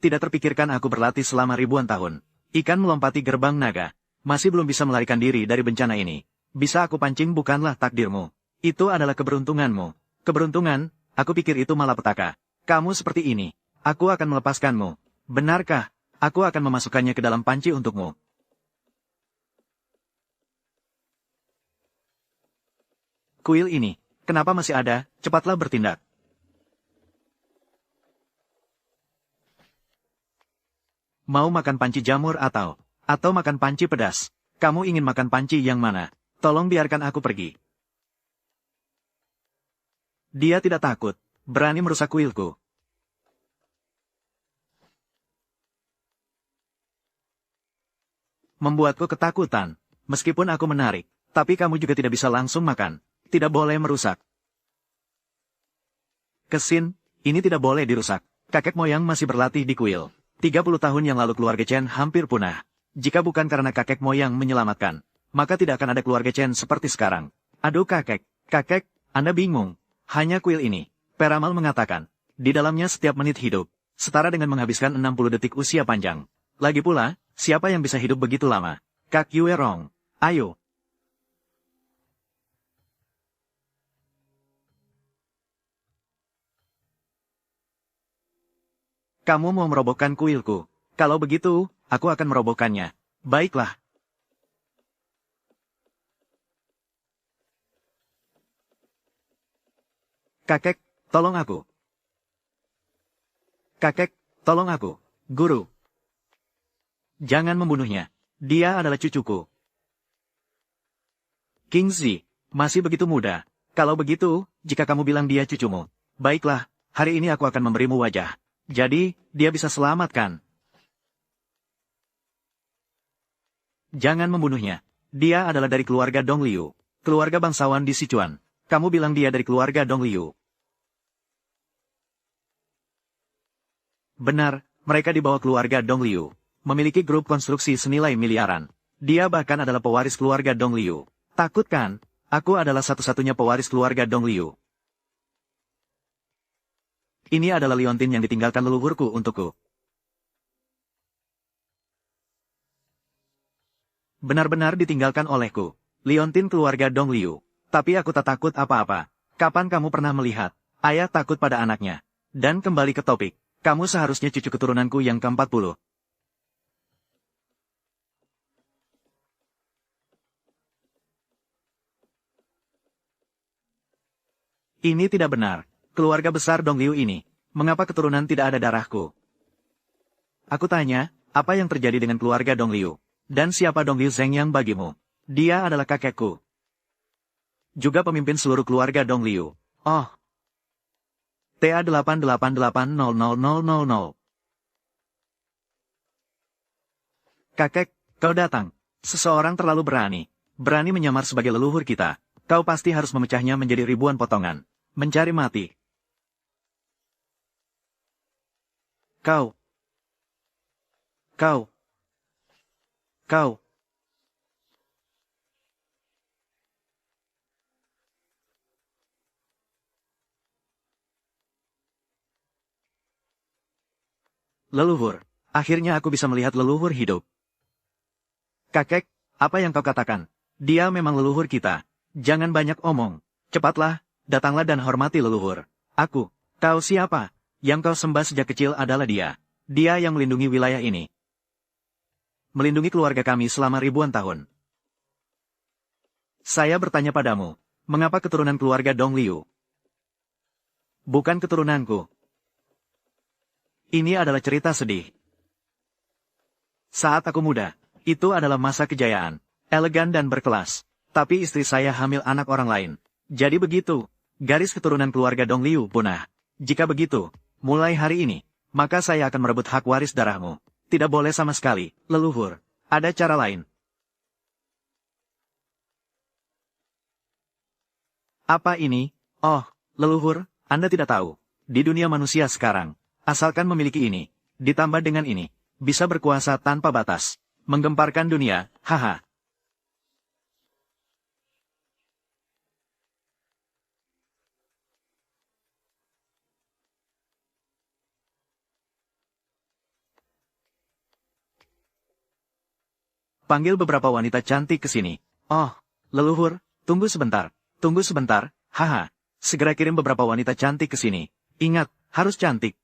Tidak terpikirkan aku berlatih selama ribuan tahun. Ikan melompati gerbang naga. Masih belum bisa melarikan diri dari bencana ini. Bisa aku pancing bukanlah takdirmu. Itu adalah keberuntunganmu. Keberuntungan, aku pikir itu malapetaka. Kamu seperti ini. Aku akan melepaskanmu. Benarkah? Aku akan memasukkannya ke dalam panci untukmu. Kuil ini, kenapa masih ada? Cepatlah bertindak. Mau makan panci jamur atau makan panci pedas? Kamu ingin makan panci yang mana? Tolong biarkan aku pergi. Dia tidak takut, berani merusak kuilku. Membuatku ketakutan. Meskipun aku menarik, tapi kamu juga tidak bisa langsung makan. Tidak boleh merusak. Kesin, ini tidak boleh dirusak. Kakek moyang masih berlatih di kuil. 30 tahun yang lalu keluarga Chen hampir punah. Jika bukan karena kakek moyang menyelamatkan, maka tidak akan ada keluarga Chen seperti sekarang. Aduh kakek, Anda bingung. Hanya kuil ini. Peramal mengatakan, di dalamnya setiap menit hidup, setara dengan menghabiskan 60 detik usia panjang. Lagi pula, siapa yang bisa hidup begitu lama? Kak Yue Rong, ayo. Kamu mau merobohkan kuilku. Kalau begitu, aku akan merobohkannya. Baiklah. Kakek, tolong aku. Kakek, tolong aku. Guru. Jangan membunuhnya. Dia adalah cucuku. Kingzi, masih begitu muda. Kalau begitu, jika kamu bilang dia cucumu, baiklah, hari ini aku akan memberimu wajah. Jadi, dia bisa selamatkan. Jangan membunuhnya. Dia adalah dari keluarga Dong Liu. Keluarga bangsawan di Sichuan. Kamu bilang dia dari keluarga Dong Liu. Benar, mereka dibawa keluarga Dong Liu. Memiliki grup konstruksi senilai miliaran. Dia bahkan adalah pewaris keluarga Dong Liu. Takut kan? Aku adalah satu-satunya pewaris keluarga Dong Liu. Ini adalah liontin yang ditinggalkan leluhurku untukku. Benar-benar ditinggalkan olehku. Liontin keluarga Dong Liu. Tapi aku tak takut apa-apa. Kapan kamu pernah melihat ayah takut pada anaknya? Dan kembali ke topik. Kamu seharusnya cucu keturunanku yang ke-40. Ini tidak benar. Keluarga besar Dong Liu ini. Mengapa keturunan tidak ada darahku? Aku tanya, apa yang terjadi dengan keluarga Dong Liu? Dan siapa Dong Liu Zhengyang bagimu? Dia adalah kakekku. Juga pemimpin seluruh keluarga Dong Liu. Oh. TA88800000. Kakek, kau datang. Seseorang terlalu berani. Berani menyamar sebagai leluhur kita. Kau pasti harus memecahnya menjadi ribuan potongan. Mencari mati. Kau. Leluhur. Akhirnya aku bisa melihat leluhur hidup. Kakek, apa yang kau katakan? Dia memang leluhur kita. Jangan banyak omong. Cepatlah, datanglah dan hormati leluhur. Kau siapa? Yang kau sembah sejak kecil adalah dia. Dia yang melindungi wilayah ini. Melindungi keluarga kami selama ribuan tahun. Saya bertanya padamu, mengapa keturunan keluarga Dong Liu? Bukan keturunanku. Ini adalah cerita sedih. Saat aku muda, itu adalah masa kejayaan, elegan dan berkelas. Tapi istri saya hamil anak orang lain. Jadi begitu, garis keturunan keluarga Dong Liu punah. Jika begitu, mulai hari ini, maka saya akan merebut hak waris darahmu. Tidak boleh sama sekali, leluhur. Ada cara lain. Apa ini? Oh, leluhur, Anda tidak tahu. Di dunia manusia sekarang, asalkan memiliki ini, ditambah dengan ini, bisa berkuasa tanpa batas. Menggemparkan dunia, haha. Panggil beberapa wanita cantik ke sini. Oh, leluhur, tunggu sebentar. Tunggu sebentar, haha. Segera kirim beberapa wanita cantik ke sini. Ingat, harus cantik.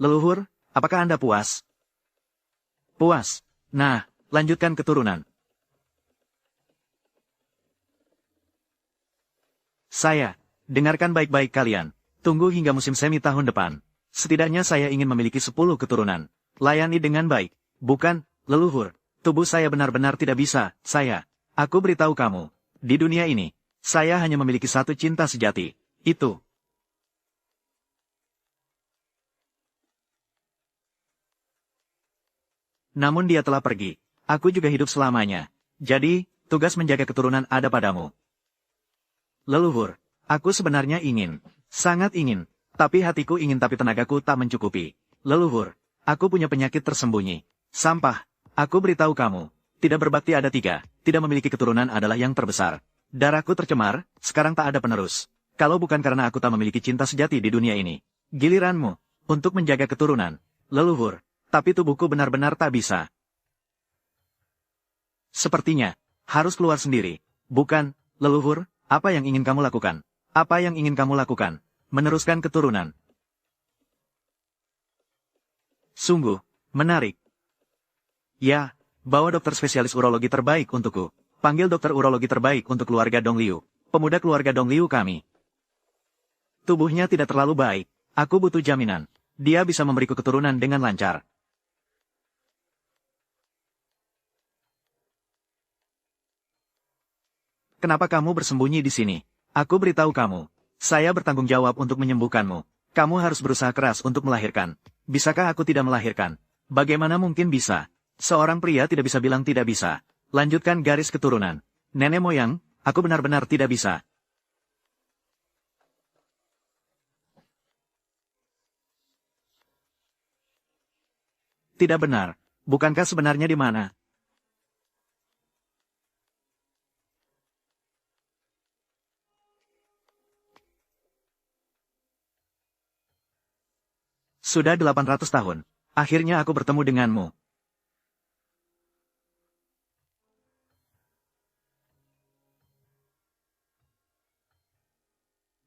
Leluhur, apakah Anda puas? Puas. Nah, lanjutkan keturunan. Saya, dengarkan baik-baik kalian. Tunggu hingga musim semi tahun depan. Setidaknya saya ingin memiliki 10 keturunan. Layani dengan baik. Bukan, leluhur. Tubuh saya benar-benar tidak bisa, saya. Aku beritahu kamu. Di dunia ini, saya hanya memiliki satu cinta sejati. Itu. Namun dia telah pergi. Aku juga hidup selamanya. Jadi, tugas menjaga keturunan ada padamu. Leluhur, aku sebenarnya ingin. Sangat ingin. Tapi hatiku ingin tapi tenagaku tak mencukupi. Leluhur, aku punya penyakit tersembunyi. Sampah. Aku beritahu kamu. Tidak berbakti ada 3. Tidak memiliki keturunan adalah yang terbesar. Darahku tercemar, sekarang tak ada penerus. Kalau bukan karena aku tak memiliki cinta sejati di dunia ini. Giliranmu, untuk menjaga keturunan. Leluhur, tapi tubuhku benar-benar tak bisa. Sepertinya, harus keluar sendiri. Bukan, leluhur, apa yang ingin kamu lakukan? Apa yang ingin kamu lakukan? Meneruskan keturunan. Sungguh, menarik. Ya, bawa dokter spesialis urologi terbaik untukku. Panggil dokter urologi terbaik untuk keluarga Dongliu. Pemuda keluarga Dongliu kami. Tubuhnya tidak terlalu baik. Aku butuh jaminan. Dia bisa memberiku keturunan dengan lancar. Kenapa kamu bersembunyi di sini? Aku beritahu kamu. Saya bertanggung jawab untuk menyembuhkanmu. Kamu harus berusaha keras untuk melahirkan. Bisakah aku tidak melahirkan? Bagaimana mungkin bisa? Seorang pria tidak bisa bilang tidak bisa. Lanjutkan garis keturunan. Nenek moyang, aku benar-benar tidak bisa. Tidak benar. Bukankah sebenarnya di mana? Sudah 800 tahun. Akhirnya aku bertemu denganmu.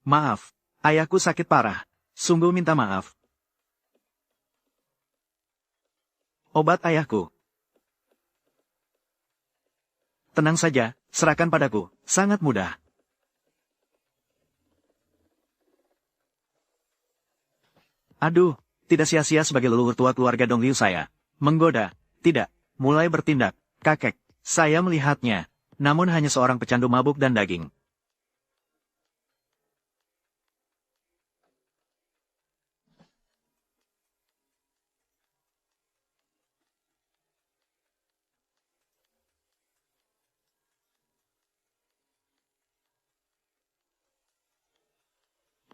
Maaf, ayahku sakit parah. Sungguh minta maaf. Obat ayahku. Tenang saja, serahkan padaku. Sangat mudah. Aduh, tidak sia-sia sebagai leluhur tua keluarga Dongliu saya. Menggoda. Tidak. Mulai bertindak. Kakek. Saya melihatnya. Namun hanya seorang pecandu mabuk dan daging.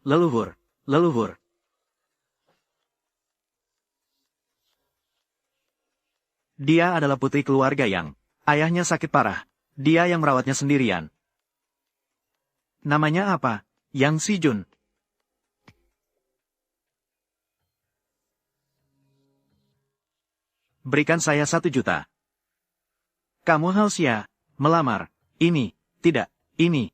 Leluhur. Leluhur. Dia adalah putri keluarga yang ayahnya sakit parah. Dia yang merawatnya sendirian. Namanya apa? Yang Si Jun. Berikan saya 1 juta. Kamu haus ya? Melamar. Ini. Tidak. Ini.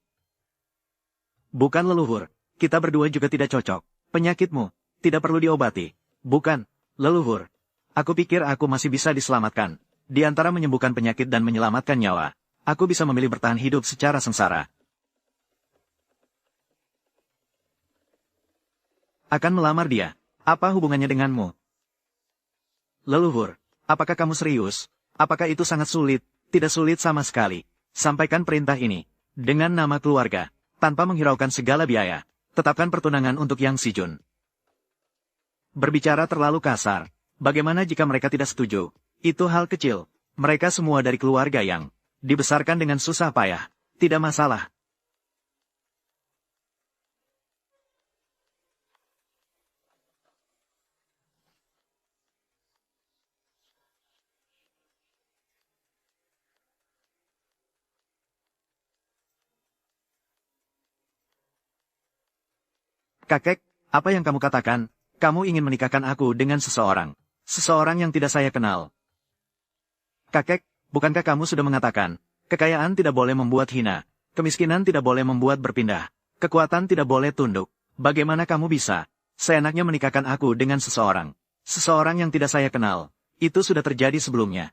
Bukan leluhur. Kita berdua juga tidak cocok. Penyakitmu. Tidak perlu diobati. Bukan. Leluhur. Aku pikir aku masih bisa diselamatkan. Di antara menyembuhkan penyakit dan menyelamatkan nyawa. Aku bisa memilih bertahan hidup secara sengsara. Akan melamar dia. Apa hubungannya denganmu? Leluhur. Apakah kamu serius? Apakah itu sangat sulit? Tidak sulit sama sekali. Sampaikan perintah ini. Dengan nama keluarga. Tanpa menghiraukan segala biaya. Tetapkan pertunangan untuk Yang Si Jun. Berbicara terlalu kasar. Bagaimana jika mereka tidak setuju? Itu hal kecil. Mereka semua dari keluarga yang dibesarkan dengan susah payah. Tidak masalah. Kakek, apa yang kamu katakan? Kamu ingin menikahkan aku dengan seseorang. Seseorang yang tidak saya kenal. Kakek, bukankah kamu sudah mengatakan, kekayaan tidak boleh membuat hina, kemiskinan tidak boleh membuat berpindah, kekuatan tidak boleh tunduk. Bagaimana kamu bisa seenaknya menikahkan aku dengan seseorang? Seseorang yang tidak saya kenal. Itu sudah terjadi sebelumnya.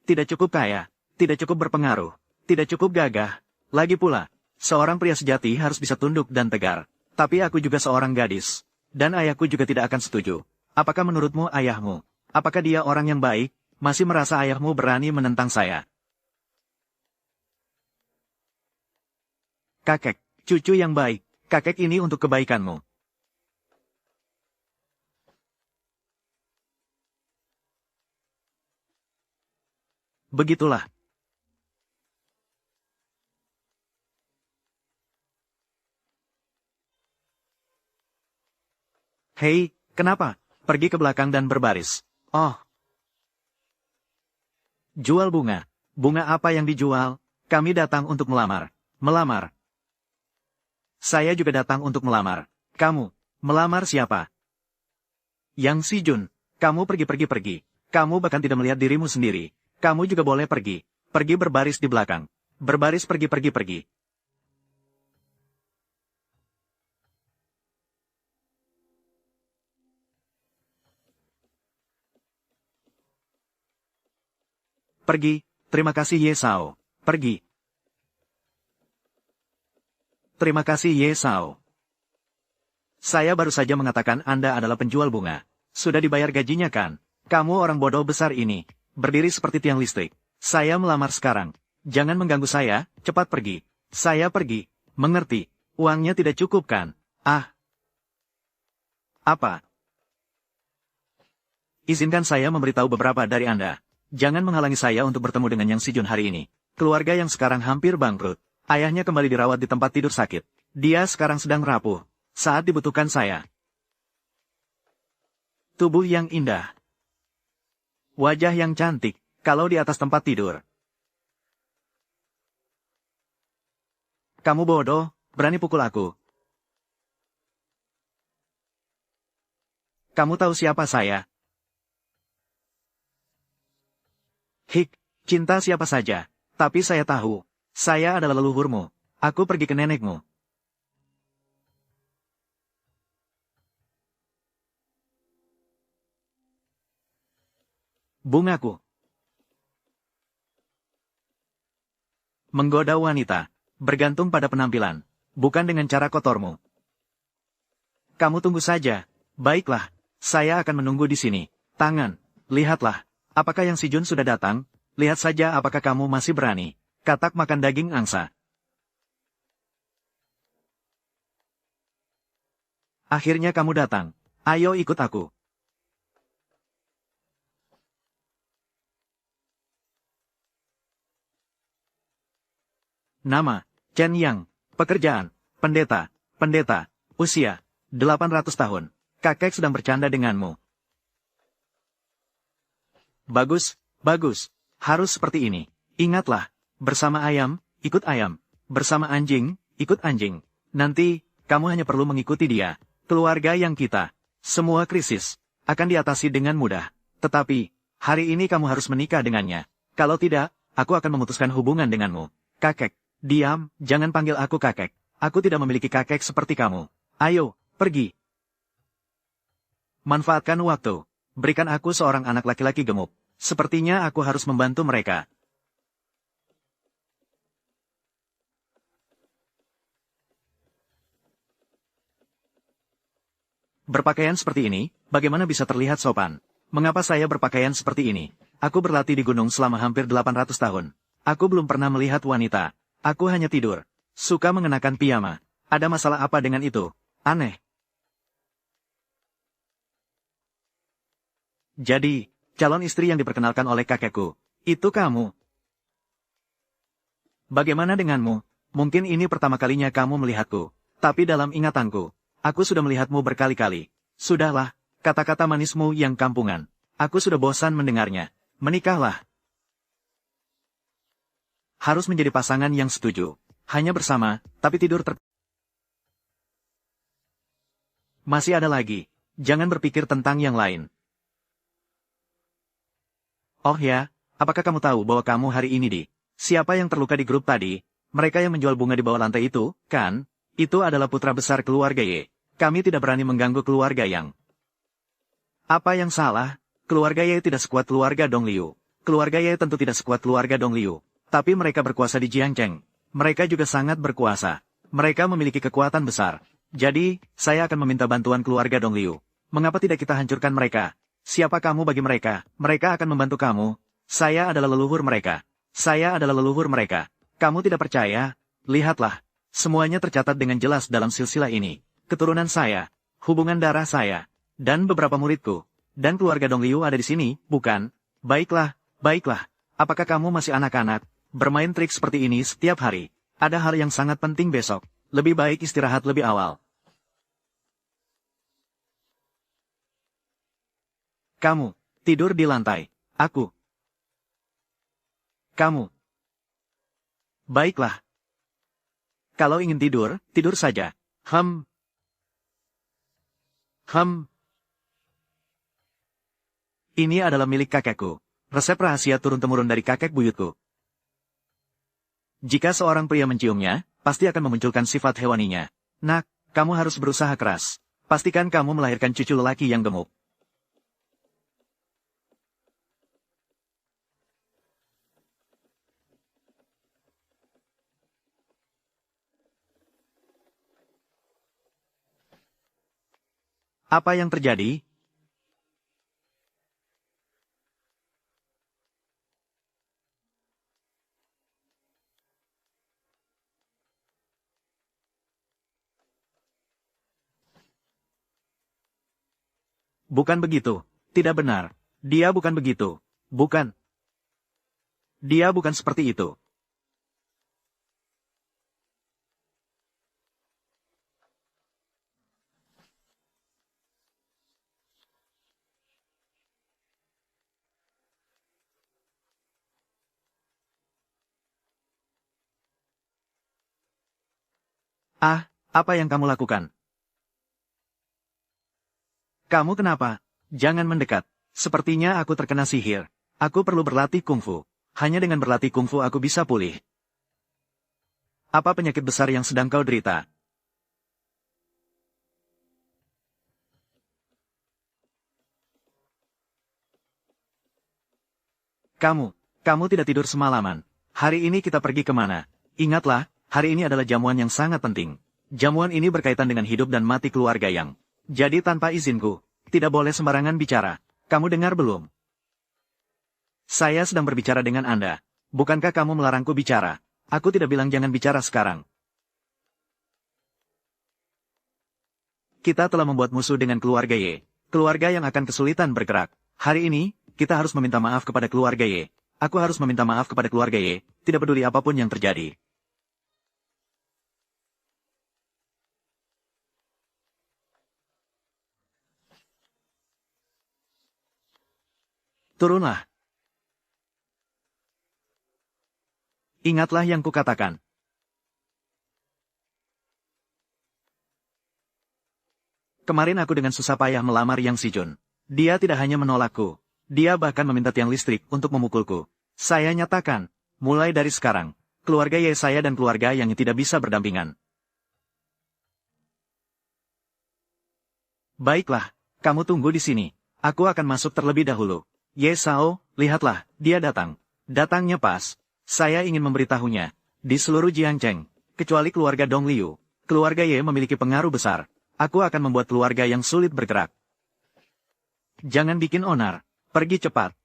Tidak cukup kaya, tidak cukup berpengaruh, tidak cukup gagah. Lagi pula, seorang pria sejati harus bisa tunduk dan tegar. Tapi aku juga seorang gadis. Dan ayahku juga tidak akan setuju. Apakah menurutmu ayahmu? Apakah dia orang yang baik? Masih merasa ayahmu berani menentang saya? Kakek, cucu yang baik. Kakek ini untuk kebaikanmu. Begitulah. Hei, kenapa? Pergi ke belakang dan berbaris. Oh. Jual bunga. Bunga apa yang dijual? Kami datang untuk melamar. Melamar. Saya juga datang untuk melamar. Kamu, melamar siapa? Yang Si Jun. Kamu pergi. Kamu bahkan tidak melihat dirimu sendiri. Kamu juga boleh pergi. Pergi berbaris di belakang. Berbaris pergi. Pergi, terima kasih Ye Sao. Pergi. Terima kasih Ye Sao. Saya baru saja mengatakan Anda adalah penjual bunga. Sudah dibayar gajinya kan? Kamu orang bodoh besar ini. Berdiri seperti tiang listrik. Saya melamar sekarang. Jangan mengganggu saya, cepat pergi. Saya pergi. Mengerti? Uangnya tidak cukup kan? Ah. Apa? Izinkan saya memberitahu beberapa dari Anda. Jangan menghalangi saya untuk bertemu dengan Yang Si Jun hari ini. Keluarga yang sekarang hampir bangkrut. Ayahnya kembali dirawat di tempat tidur sakit. Dia sekarang sedang rapuh. Saat dibutuhkan saya. Tubuh yang indah. Wajah yang cantik, kalau di atas tempat tidur. Kamu bodoh, berani pukul aku. Kamu tahu siapa saya? Hik, cinta siapa saja. Tapi saya tahu. Saya adalah leluhurmu. Aku pergi ke nenekmu. Bungaku. Menggoda wanita. Bergantung pada penampilan. Bukan dengan cara kotormu. Kamu tunggu saja. Baiklah. Saya akan menunggu di sini. Tangan. Lihatlah. Apakah Yang Si Jun sudah datang? Lihat saja apakah kamu masih berani. Katak makan daging angsa. Akhirnya kamu datang. Ayo ikut aku. Nama, Chen Yang. Pekerjaan, pendeta. Usia, 800 tahun. Kakek sedang bercanda denganmu. Bagus. Harus seperti ini. Ingatlah, bersama ayam, ikut ayam. Bersama anjing, ikut anjing. Nanti, kamu hanya perlu mengikuti dia. Keluarga yang kita. Semua krisis akan diatasi dengan mudah. Tetapi, hari ini kamu harus menikah dengannya. Kalau tidak, aku akan memutuskan hubungan denganmu. Kakek, diam, jangan panggil aku kakek. Aku tidak memiliki kakek seperti kamu. Ayo, pergi. Manfaatkan waktu. Berikan aku seorang anak laki-laki gemuk. Sepertinya aku harus membantu mereka. Berpakaian seperti ini, bagaimana bisa terlihat sopan? Mengapa saya berpakaian seperti ini? Aku berlatih di gunung selama hampir 800 tahun. Aku belum pernah melihat wanita. Aku hanya tidur. Suka mengenakan piyama. Ada masalah apa dengan itu? Aneh. Jadi, calon istri yang diperkenalkan oleh kakekku. Itu kamu. Bagaimana denganmu? Mungkin ini pertama kalinya kamu melihatku. Tapi dalam ingatanku, aku sudah melihatmu berkali-kali. Sudahlah, kata-kata manismu yang kampungan. Aku sudah bosan mendengarnya. Menikahlah. Harus menjadi pasangan yang setuju. Hanya bersama, tapi tidur Masih ada lagi. Jangan berpikir tentang yang lain. Oh ya, apakah kamu tahu bahwa kamu hari ini siapa yang terluka di grup tadi? Mereka yang menjual bunga di bawah lantai itu, kan? Itu adalah putra besar keluarga Ye. Kami tidak berani mengganggu keluarga Yang. Apa yang salah? Keluarga Ye tidak sekuat keluarga Dong Liu. Keluarga Ye tentu tidak sekuat keluarga Dong Liu. Tapi mereka berkuasa di Jiangcheng. Mereka juga sangat berkuasa. Mereka memiliki kekuatan besar. Jadi, saya akan meminta bantuan keluarga Dong Liu. Mengapa tidak kita hancurkan mereka? Siapa kamu bagi mereka? Mereka akan membantu kamu. Saya adalah leluhur mereka. Saya adalah leluhur mereka. Kamu tidak percaya? Lihatlah. Semuanya tercatat dengan jelas dalam silsilah ini. Keturunan saya, hubungan darah saya, dan beberapa muridku. Dan keluarga Dong Liu ada di sini, bukan? Baiklah, baiklah. Apakah kamu masih anak-anak? Bermain trik seperti ini setiap hari. Ada hal yang sangat penting besok. Lebih baik istirahat lebih awal. Kamu, tidur di lantai. Aku. Kamu. Baiklah. Kalau ingin tidur, tidur saja. Ini adalah milik kakekku. Resep rahasia turun-temurun dari kakek buyutku. Jika seorang pria menciumnya, pasti akan memunculkan sifat hewaninya. Nak, kamu harus berusaha keras. Pastikan kamu melahirkan cucu lelaki yang gemuk. Apa yang terjadi? Bukan begitu. Tidak benar. Dia bukan begitu. Bukan. Dia bukan seperti itu. Ah, apa yang kamu lakukan? Kamu kenapa? Jangan mendekat. Sepertinya aku terkena sihir. Aku perlu berlatih kungfu. Hanya dengan berlatih kungfu aku bisa pulih. Apa penyakit besar yang sedang kau derita? Kamu tidak tidur semalaman. Hari ini kita pergi kemana? Ingatlah, hari ini adalah jamuan yang sangat penting. Jamuan ini berkaitan dengan hidup dan mati keluarga Yang. Jadi tanpa izinku, tidak boleh sembarangan bicara. Kamu dengar belum? Saya sedang berbicara dengan Anda. Bukankah kamu melarangku bicara? Aku tidak bilang jangan bicara sekarang. Kita telah membuat musuh dengan keluarga Ye. Keluarga yang akan kesulitan bergerak. Hari ini, kita harus meminta maaf kepada keluarga Ye. Aku harus meminta maaf kepada keluarga Ye, tidak peduli apapun yang terjadi. Turunlah. Ingatlah yang kukatakan. Kemarin aku dengan susah payah melamar Yang Sijun. Dia tidak hanya menolakku. Dia bahkan meminta tiang listrik untuk memukulku. Saya nyatakan, mulai dari sekarang, keluarga Ye saya dan keluarga yang tidak bisa berdampingan. Baiklah, kamu tunggu di sini. Aku akan masuk terlebih dahulu. Ye Sao, lihatlah, dia datang. Datangnya pas. Saya ingin memberitahunya. Di seluruh Jiangcheng, kecuali keluarga Dong Liu, keluarga Ye memiliki pengaruh besar. Aku akan membuat keluarga yang sulit bergerak. Jangan bikin onar. Pergi cepat.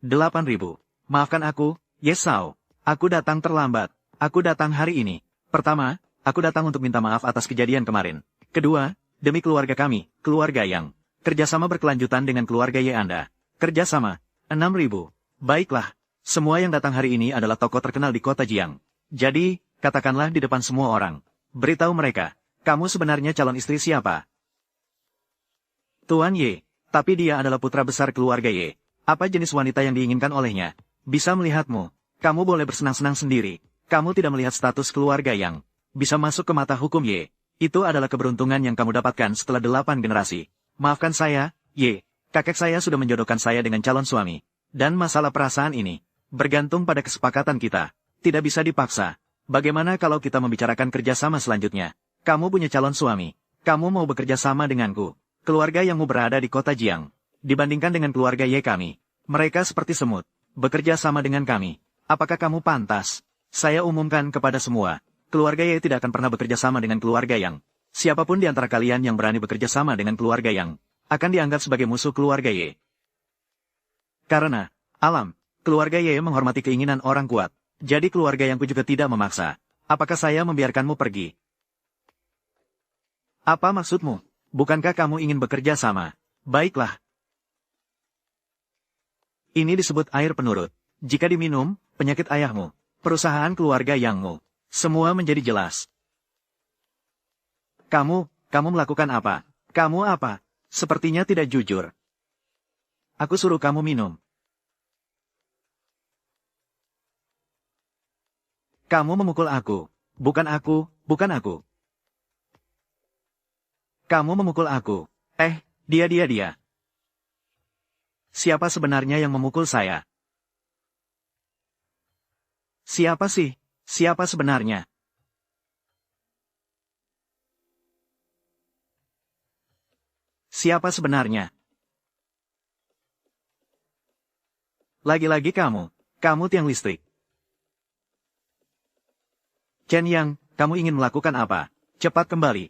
8.000. Maafkan aku, Ye Sao. Aku datang terlambat. Aku datang hari ini. Pertama, aku datang untuk minta maaf atas kejadian kemarin. Kedua, demi keluarga kami, keluarga Yang. Kerjasama berkelanjutan dengan keluarga Ye Anda. Kerjasama. 6.000. Baiklah. Semua yang datang hari ini adalah tokoh terkenal di kota Jiang. Jadi, katakanlah di depan semua orang. Beritahu mereka, kamu sebenarnya calon istri siapa? Tuan Ye. Tapi dia adalah putra besar keluarga Ye. Apa jenis wanita yang diinginkan olehnya? Bisa melihatmu. Kamu boleh bersenang-senang sendiri. Kamu tidak melihat status keluarga Yang. bisa masuk ke mata hukum Ye. Itu adalah keberuntungan yang kamu dapatkan setelah 8 generasi. Maafkan saya, Ye. Kakek saya sudah menjodohkan saya dengan calon suami. Dan masalah perasaan ini bergantung pada kesepakatan kita. Tidak bisa dipaksa. Bagaimana kalau kita membicarakan kerjasama selanjutnya? Kamu punya calon suami. Kamu mau bekerja sama denganku. Keluarga yangmu berada di kota Jiang. Dibandingkan dengan keluarga Ye kami. Mereka seperti semut. Bekerja sama dengan kami. Apakah kamu pantas? Saya umumkan kepada semua. Keluarga Ye tidak akan pernah bekerja sama dengan keluarga Yang. Siapapun di antara kalian yang berani bekerja sama dengan keluarga Yang, akan dianggap sebagai musuh keluarga Ye. Karena, alam, keluarga Ye menghormati keinginan orang kuat. Jadi keluarga Yangku juga tidak memaksa. Apakah saya membiarkanmu pergi? Apa maksudmu? Bukankah kamu ingin bekerja sama? Baiklah. Ini disebut air penurut. Jika diminum, penyakit ayahmu, perusahaan keluarga Yangmu, semua menjadi jelas. Kamu melakukan apa? Kamu apa? Sepertinya tidak jujur. Aku suruh kamu minum. Kamu memukul aku. Bukan aku. Kamu memukul aku. Dia. Siapa sebenarnya yang memukul saya? Siapa sih? Siapa sebenarnya? Siapa sebenarnya? Lagi-lagi kamu tiang listrik. Chen Yang, kamu ingin melakukan apa? Cepat kembali.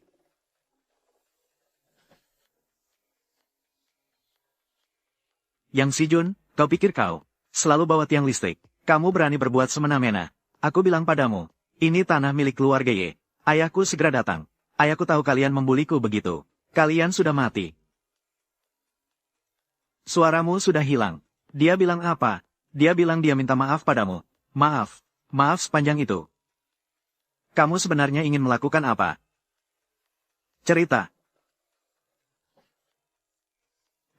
Yang Si Jun, kau pikir kau selalu bawa tiang listrik? Kamu berani berbuat semena-mena. Aku bilang padamu, ini tanah milik keluarga Ye. Ayahku segera datang. Ayahku tahu kalian membuliku begitu. Kalian sudah mati. Suaramu sudah hilang. Dia bilang apa? Dia bilang dia minta maaf padamu. Maaf sepanjang itu. Kamu sebenarnya ingin melakukan apa? Cerita.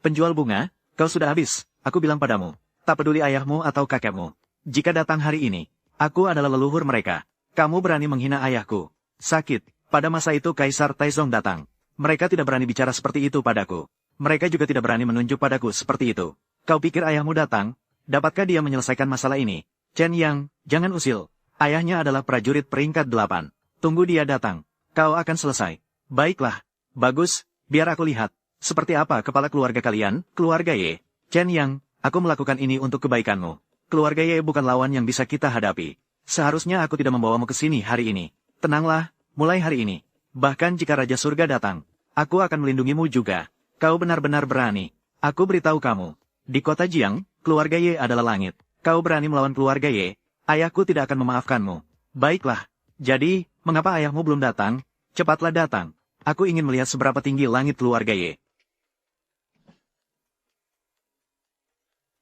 Penjual bunga, kau sudah habis. Aku bilang padamu, tak peduli ayahmu atau kakekmu. Jika datang hari ini, aku adalah leluhur mereka. Kamu berani menghina ayahku. Sakit. Pada masa itu Kaisar Taizong datang. Mereka tidak berani bicara seperti itu padaku. Mereka juga tidak berani menunjuk padaku seperti itu. Kau pikir ayahmu datang? Dapatkah dia menyelesaikan masalah ini? Chen Yang, jangan usil. Ayahnya adalah prajurit peringkat 8. Tunggu dia datang. Kau akan selesai. Baiklah. Bagus, biar aku lihat. Seperti apa kepala keluarga kalian, keluarga Ye? Chen Yang, aku melakukan ini untuk kebaikanmu. Keluarga Ye bukan lawan yang bisa kita hadapi. Seharusnya aku tidak membawamu ke sini hari ini. Tenanglah, mulai hari ini. Bahkan jika Raja Surga datang, aku akan melindungimu juga. Kau benar-benar berani. Aku beritahu kamu. Di kota Jiang, keluarga Ye adalah langit. Kau berani melawan keluarga Ye, ayahku tidak akan memaafkanmu. Baiklah. Jadi, mengapa ayahmu belum datang? Cepatlah datang. Aku ingin melihat seberapa tinggi langit keluarga Ye.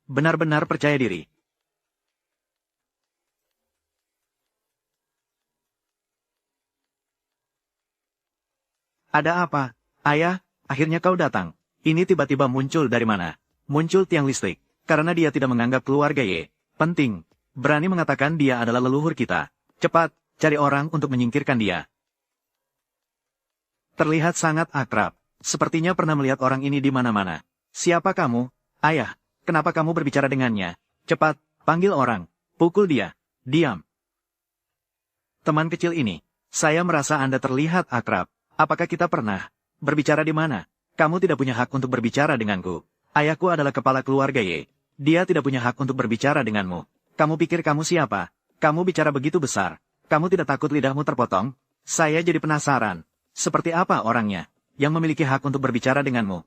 Benar-benar percaya diri. Ada apa? Ayah, akhirnya kau datang. Ini tiba-tiba muncul dari mana? Muncul tiang listrik. Karena dia tidak menganggap keluarga Ye penting. Berani mengatakan dia adalah leluhur kita. Cepat, cari orang untuk menyingkirkan dia. Terlihat sangat akrab. Sepertinya pernah melihat orang ini di mana-mana. Siapa kamu? Ayah, kenapa kamu berbicara dengannya? Cepat, panggil orang. Pukul dia. Diam. Teman kecil ini, saya merasa Anda terlihat akrab. Apakah kita pernah berbicara di mana? Kamu tidak punya hak untuk berbicara denganku. Ayahku adalah kepala keluarga Ye. Dia tidak punya hak untuk berbicara denganmu. Kamu pikir kamu siapa? Kamu bicara begitu besar. Kamu tidak takut lidahmu terpotong? Saya jadi penasaran. Seperti apa orangnya yang memiliki hak untuk berbicara denganmu?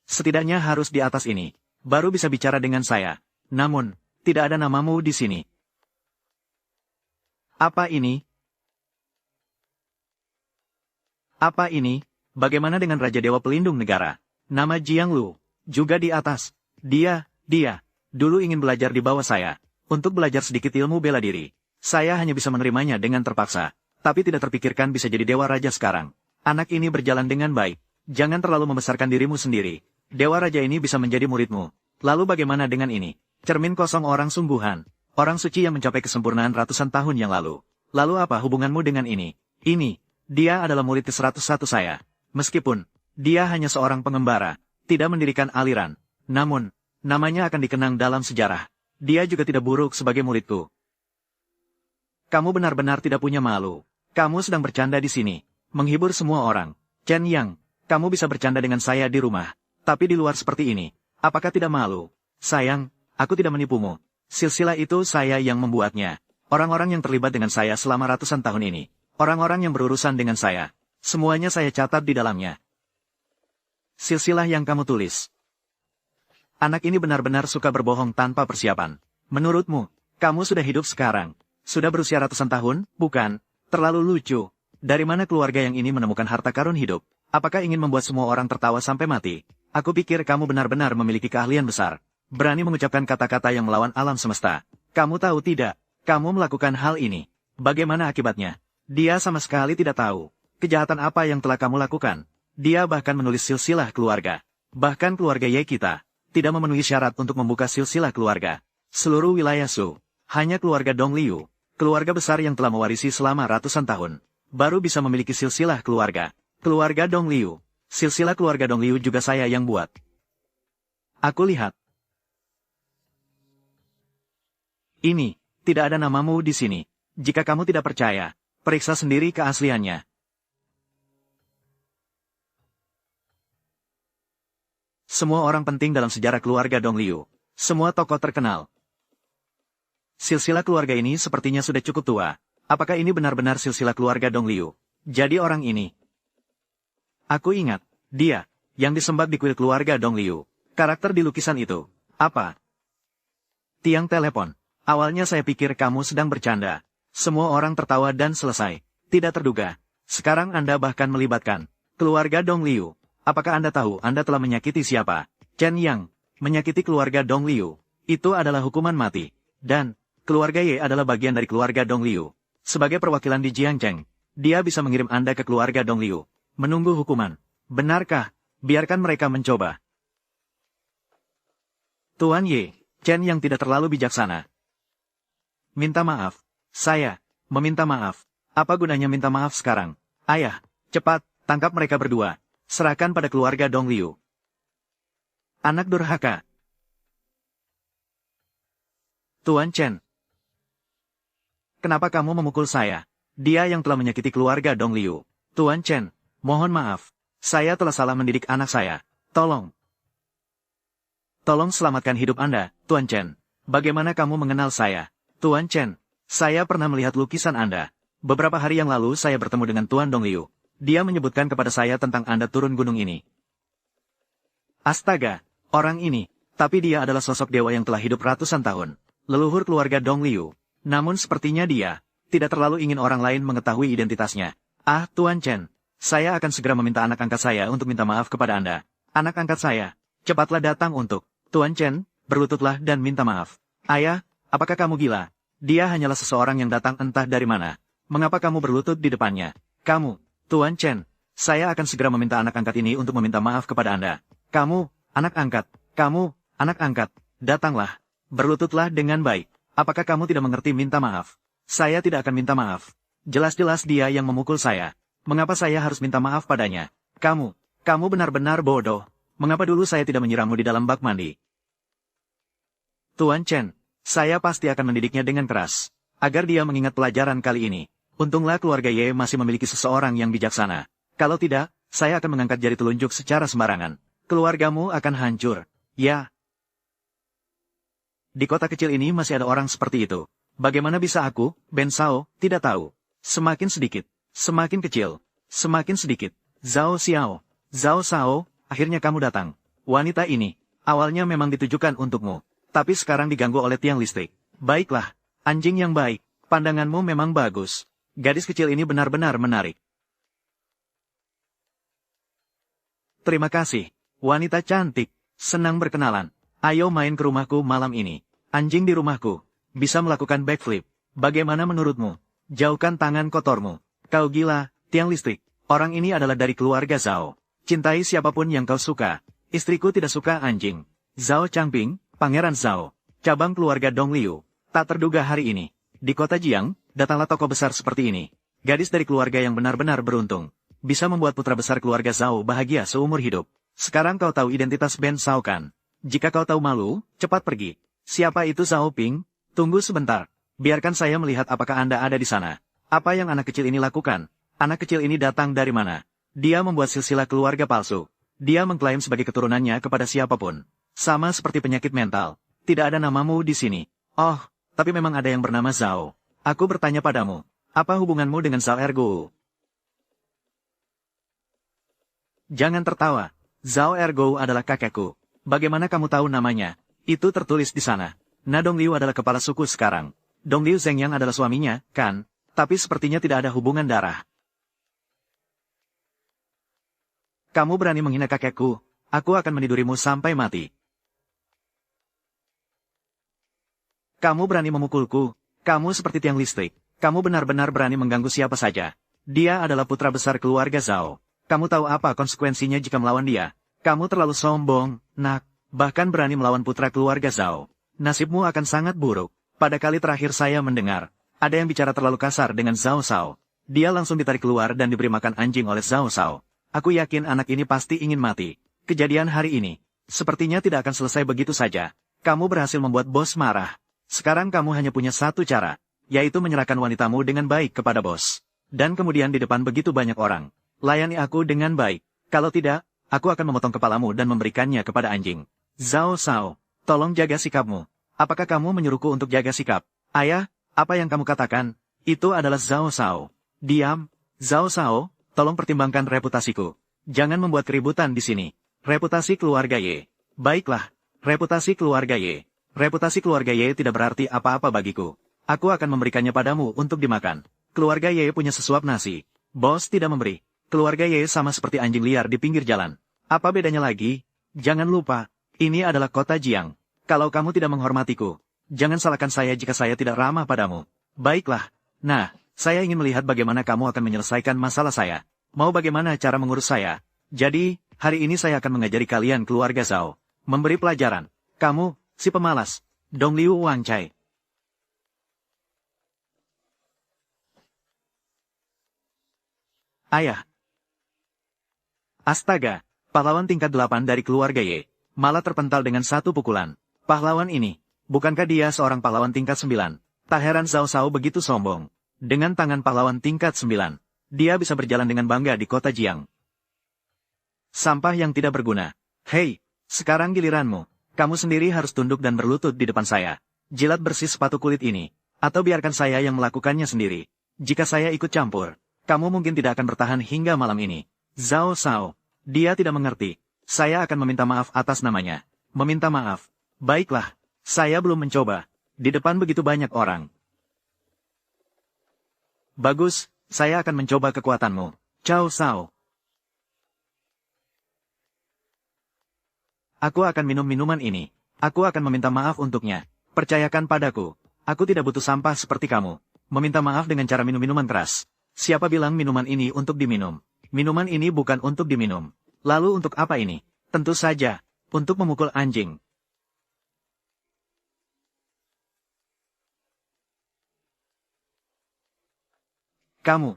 Setidaknya harus di atas ini. Baru bisa bicara dengan saya. Namun, tidak ada namamu di sini. Apa ini? Apa ini? Bagaimana dengan Raja Dewa Pelindung Negara? Nama Jiang Lu. Juga di atas. Dia. Dulu ingin belajar di bawah saya. Untuk belajar sedikit ilmu bela diri. Saya hanya bisa menerimanya dengan terpaksa. Tapi tidak terpikirkan bisa jadi Dewa Raja sekarang. Anak ini berjalan dengan baik. Jangan terlalu membesarkan dirimu sendiri. Dewa Raja ini bisa menjadi muridmu. Lalu bagaimana dengan ini? Cermin kosong orang sungguhan. Orang suci yang mencapai kesempurnaan ratusan tahun yang lalu. Lalu apa hubunganmu dengan ini? Dia adalah murid ke-101 saya. Meskipun, dia hanya seorang pengembara, tidak mendirikan aliran. Namun, namanya akan dikenang dalam sejarah. Dia juga tidak buruk sebagai muridku. Kamu benar-benar tidak punya malu. Kamu sedang bercanda di sini, menghibur semua orang. Chen Yang, kamu bisa bercanda dengan saya di rumah. Tapi di luar seperti ini, apakah tidak malu? Sayang, aku tidak menipumu. Silsilah itu saya yang membuatnya. Orang-orang yang terlibat dengan saya selama ratusan tahun ini. Orang-orang yang berurusan dengan saya. Semuanya saya catat di dalamnya. Silsilah yang kamu tulis. Anak ini benar-benar suka berbohong tanpa persiapan. Menurutmu, kamu sudah hidup sekarang. Sudah berusia ratusan tahun, bukan? Terlalu lucu. Dari mana keluarga yang ini menemukan harta karun hidup? Apakah ingin membuat semua orang tertawa sampai mati? Aku pikir kamu benar-benar memiliki keahlian besar. Berani mengucapkan kata-kata yang melawan alam semesta. Kamu tahu tidak? Kamu melakukan hal ini. Bagaimana akibatnya? Dia sama sekali tidak tahu. Kejahatan apa yang telah kamu lakukan? Dia bahkan menulis silsilah keluarga. Bahkan keluarga Ye kita tidak memenuhi syarat untuk membuka silsilah keluarga. Seluruh wilayah Su, hanya keluarga Dong Liu, keluarga besar yang telah mewarisi selama ratusan tahun, baru bisa memiliki silsilah keluarga. Keluarga Dong Liu. Silsilah keluarga Dong Liu juga saya yang buat. Aku lihat. Ini, tidak ada namamu di sini. Jika kamu tidak percaya, periksa sendiri keasliannya. Semua orang penting dalam sejarah keluarga Dong Liu. Semua tokoh terkenal. Silsilah keluarga ini sepertinya sudah cukup tua. Apakah ini benar-benar silsilah keluarga Dong Liu? Jadi orang ini. Aku ingat, dia, yang disembah di kuil keluarga Dong Liu. Karakter di lukisan itu. Apa? Tiang telepon. Awalnya saya pikir kamu sedang bercanda. Semua orang tertawa dan selesai. Tidak terduga. Sekarang Anda bahkan melibatkan keluarga Dong Liu. Apakah Anda tahu Anda telah menyakiti siapa? Chen Yang, menyakiti keluarga Dong Liu. Itu adalah hukuman mati. Dan, keluarga Ye adalah bagian dari keluarga Dong Liu. Sebagai perwakilan di Jiangcheng, dia bisa mengirim Anda ke keluarga Dong Liu. Menunggu hukuman. Benarkah? Biarkan mereka mencoba. Tuan Ye, Chen yang tidak terlalu bijaksana. Minta maaf. Saya meminta maaf. Apa gunanya minta maaf sekarang? Ayah, cepat, tangkap mereka berdua. Serahkan pada keluarga Dong Liu. Anak durhaka. Tuan Chen. Kenapa kamu memukul saya? Dia yang telah menyakiti keluarga Dong Liu. Tuan Chen, mohon maaf. Saya telah salah mendidik anak saya. Tolong. Tolong selamatkan hidup Anda, Tuan Chen. Bagaimana kamu mengenal saya? Tuan Chen, saya pernah melihat lukisan Anda. Beberapa hari yang lalu saya bertemu dengan Tuan Dong Liu. Dia menyebutkan kepada saya tentang Anda turun gunung ini. Astaga, orang ini. Tapi dia adalah sosok dewa yang telah hidup ratusan tahun. Leluhur keluarga Dong Liu. Namun sepertinya dia tidak terlalu ingin orang lain mengetahui identitasnya. Ah, Tuan Chen. Saya akan segera meminta anak angkat saya untuk minta maaf kepada Anda. Anak angkat saya, cepatlah datang untuk Tuan Chen, berlututlah dan minta maaf. Ayah, apakah kamu gila? Dia hanyalah seseorang yang datang entah dari mana. Mengapa kamu berlutut di depannya? Kamu, Tuan Chen, saya akan segera meminta anak angkat ini untuk meminta maaf kepada Anda. Kamu, anak angkat, datanglah, berlututlah dengan baik. Apakah kamu tidak mengerti minta maaf? Saya tidak akan minta maaf. Jelas-jelas dia yang memukul saya. Mengapa saya harus minta maaf padanya? Kamu benar-benar bodoh. Mengapa dulu saya tidak menyirammu di dalam bak mandi? Tuan Chen, saya pasti akan mendidiknya dengan keras, agar dia mengingat pelajaran kali ini. Untunglah keluarga Ye masih memiliki seseorang yang bijaksana. Kalau tidak, saya akan mengangkat jari telunjuk secara sembarangan. Keluargamu akan hancur. Ya. Di kota kecil ini masih ada orang seperti itu. Bagaimana bisa aku, Ben Sao, tidak tahu? Semakin sedikit, semakin kecil, semakin sedikit. Zhao Xiao, Zhao Sao, akhirnya kamu datang. Wanita ini, awalnya memang ditujukan untukmu. Tapi sekarang diganggu oleh tiang listrik. Baiklah, anjing yang baik, pandanganmu memang bagus. Gadis kecil ini benar-benar menarik. Terima kasih, wanita cantik, senang berkenalan. Ayo main ke rumahku malam ini. Anjing di rumahku bisa melakukan backflip. Bagaimana menurutmu? Jauhkan tangan kotormu. Kau gila, tiang listrik. Orang ini adalah dari keluarga Zhao. Cintai siapapun yang kau suka. Istriku tidak suka anjing. Zhao Changping, Pangeran Zhao, cabang keluarga Dong Liu. Tak terduga hari ini, di kota Jiang, datanglah tokoh besar seperti ini. Gadis dari keluarga yang benar-benar beruntung. Bisa membuat putra besar keluarga Zhao bahagia seumur hidup. Sekarang kau tahu identitas Ben Zhao kan? Jika kau tahu malu, cepat pergi. Siapa itu Zhao Ping? Tunggu sebentar. Biarkan saya melihat apakah Anda ada di sana. Apa yang anak kecil ini lakukan? Anak kecil ini datang dari mana? Dia membuat silsilah keluarga palsu. Dia mengklaim sebagai keturunannya kepada siapapun. Sama seperti penyakit mental. Tidak ada namamu di sini. Oh, tapi memang ada yang bernama Zhao. Aku bertanya padamu. Apa hubunganmu dengan Zhao Ergo? Jangan tertawa. Zhao Ergo adalah kakekku. Bagaimana kamu tahu namanya? Itu tertulis di sana. Na Dongliu adalah kepala suku sekarang. Dongliu Zhengyang adalah suaminya, kan? Tapi sepertinya tidak ada hubungan darah. Kamu berani menghina kakekku, aku akan menidurimu sampai mati. Kamu berani memukulku, kamu seperti tiang listrik. Kamu benar-benar berani mengganggu siapa saja. Dia adalah putra besar keluarga Zhao. Kamu tahu apa konsekuensinya jika melawan dia? Kamu terlalu sombong, nak. Bahkan berani melawan putra keluarga Zhao. Nasibmu akan sangat buruk. Pada kali terakhir saya mendengar, ada yang bicara terlalu kasar dengan Zhao Shao. Dia langsung ditarik keluar dan diberi makan anjing oleh Zhao Shao. Aku yakin anak ini pasti ingin mati. Kejadian hari ini, sepertinya tidak akan selesai begitu saja. Kamu berhasil membuat bos marah. Sekarang kamu hanya punya satu cara, yaitu menyerahkan wanitamu dengan baik kepada bos. Dan kemudian di depan begitu banyak orang. Layani aku dengan baik. Kalau tidak, aku akan memotong kepalamu dan memberikannya kepada anjing. Zhao Shao, tolong jaga sikapmu. Apakah kamu menyuruhku untuk jaga sikap? Ayah, apa yang kamu katakan? Itu adalah Zhao Shao. Diam. Zhao Shao, tolong pertimbangkan reputasiku. Jangan membuat keributan di sini. Reputasi keluarga Ye. Baiklah, reputasi keluarga Ye. Reputasi keluarga Ye tidak berarti apa-apa bagiku. Aku akan memberikannya padamu untuk dimakan. Keluarga Ye punya sesuap nasi. Bos tidak memberi. Keluarga Ye sama seperti anjing liar di pinggir jalan. Apa bedanya lagi? Jangan lupa, ini adalah kota Jiang. Kalau kamu tidak menghormatiku, jangan salahkan saya jika saya tidak ramah padamu. Baiklah. Nah, saya ingin melihat bagaimana kamu akan menyelesaikan masalah saya. Mau bagaimana cara mengurus saya? Jadi, hari ini saya akan mengajari kalian keluarga Zhao. Memberi pelajaran. Kamu, si pemalas. Dongliu Wangcai. Ayah. Astaga, pahlawan tingkat 8 dari keluarga Ye. Malah terpental dengan satu pukulan. Pahlawan ini, bukankah dia seorang pahlawan tingkat 9? Tak heran Zhao Shao begitu sombong. Dengan tangan pahlawan tingkat 9, dia bisa berjalan dengan bangga di kota Jiang. Sampah yang tidak berguna. Hei, sekarang giliranmu. Kamu sendiri harus tunduk dan berlutut di depan saya. Jilat bersih sepatu kulit ini. Atau biarkan saya yang melakukannya sendiri. Jika saya ikut campur, kamu mungkin tidak akan bertahan hingga malam ini. Zhao Shao. Dia tidak mengerti. Saya akan meminta maaf atas namanya. Meminta maaf. Baiklah. Saya belum mencoba. Di depan begitu banyak orang. Bagus, saya akan mencoba kekuatanmu. Cao Shao. Aku akan minum minuman ini. Aku akan meminta maaf untuknya. Percayakan padaku. Aku tidak butuh sampah seperti kamu. Meminta maaf dengan cara minum minuman keras. Siapa bilang minuman ini untuk diminum? Minuman ini bukan untuk diminum. Lalu untuk apa ini? Tentu saja, untuk memukul anjing. Kamu.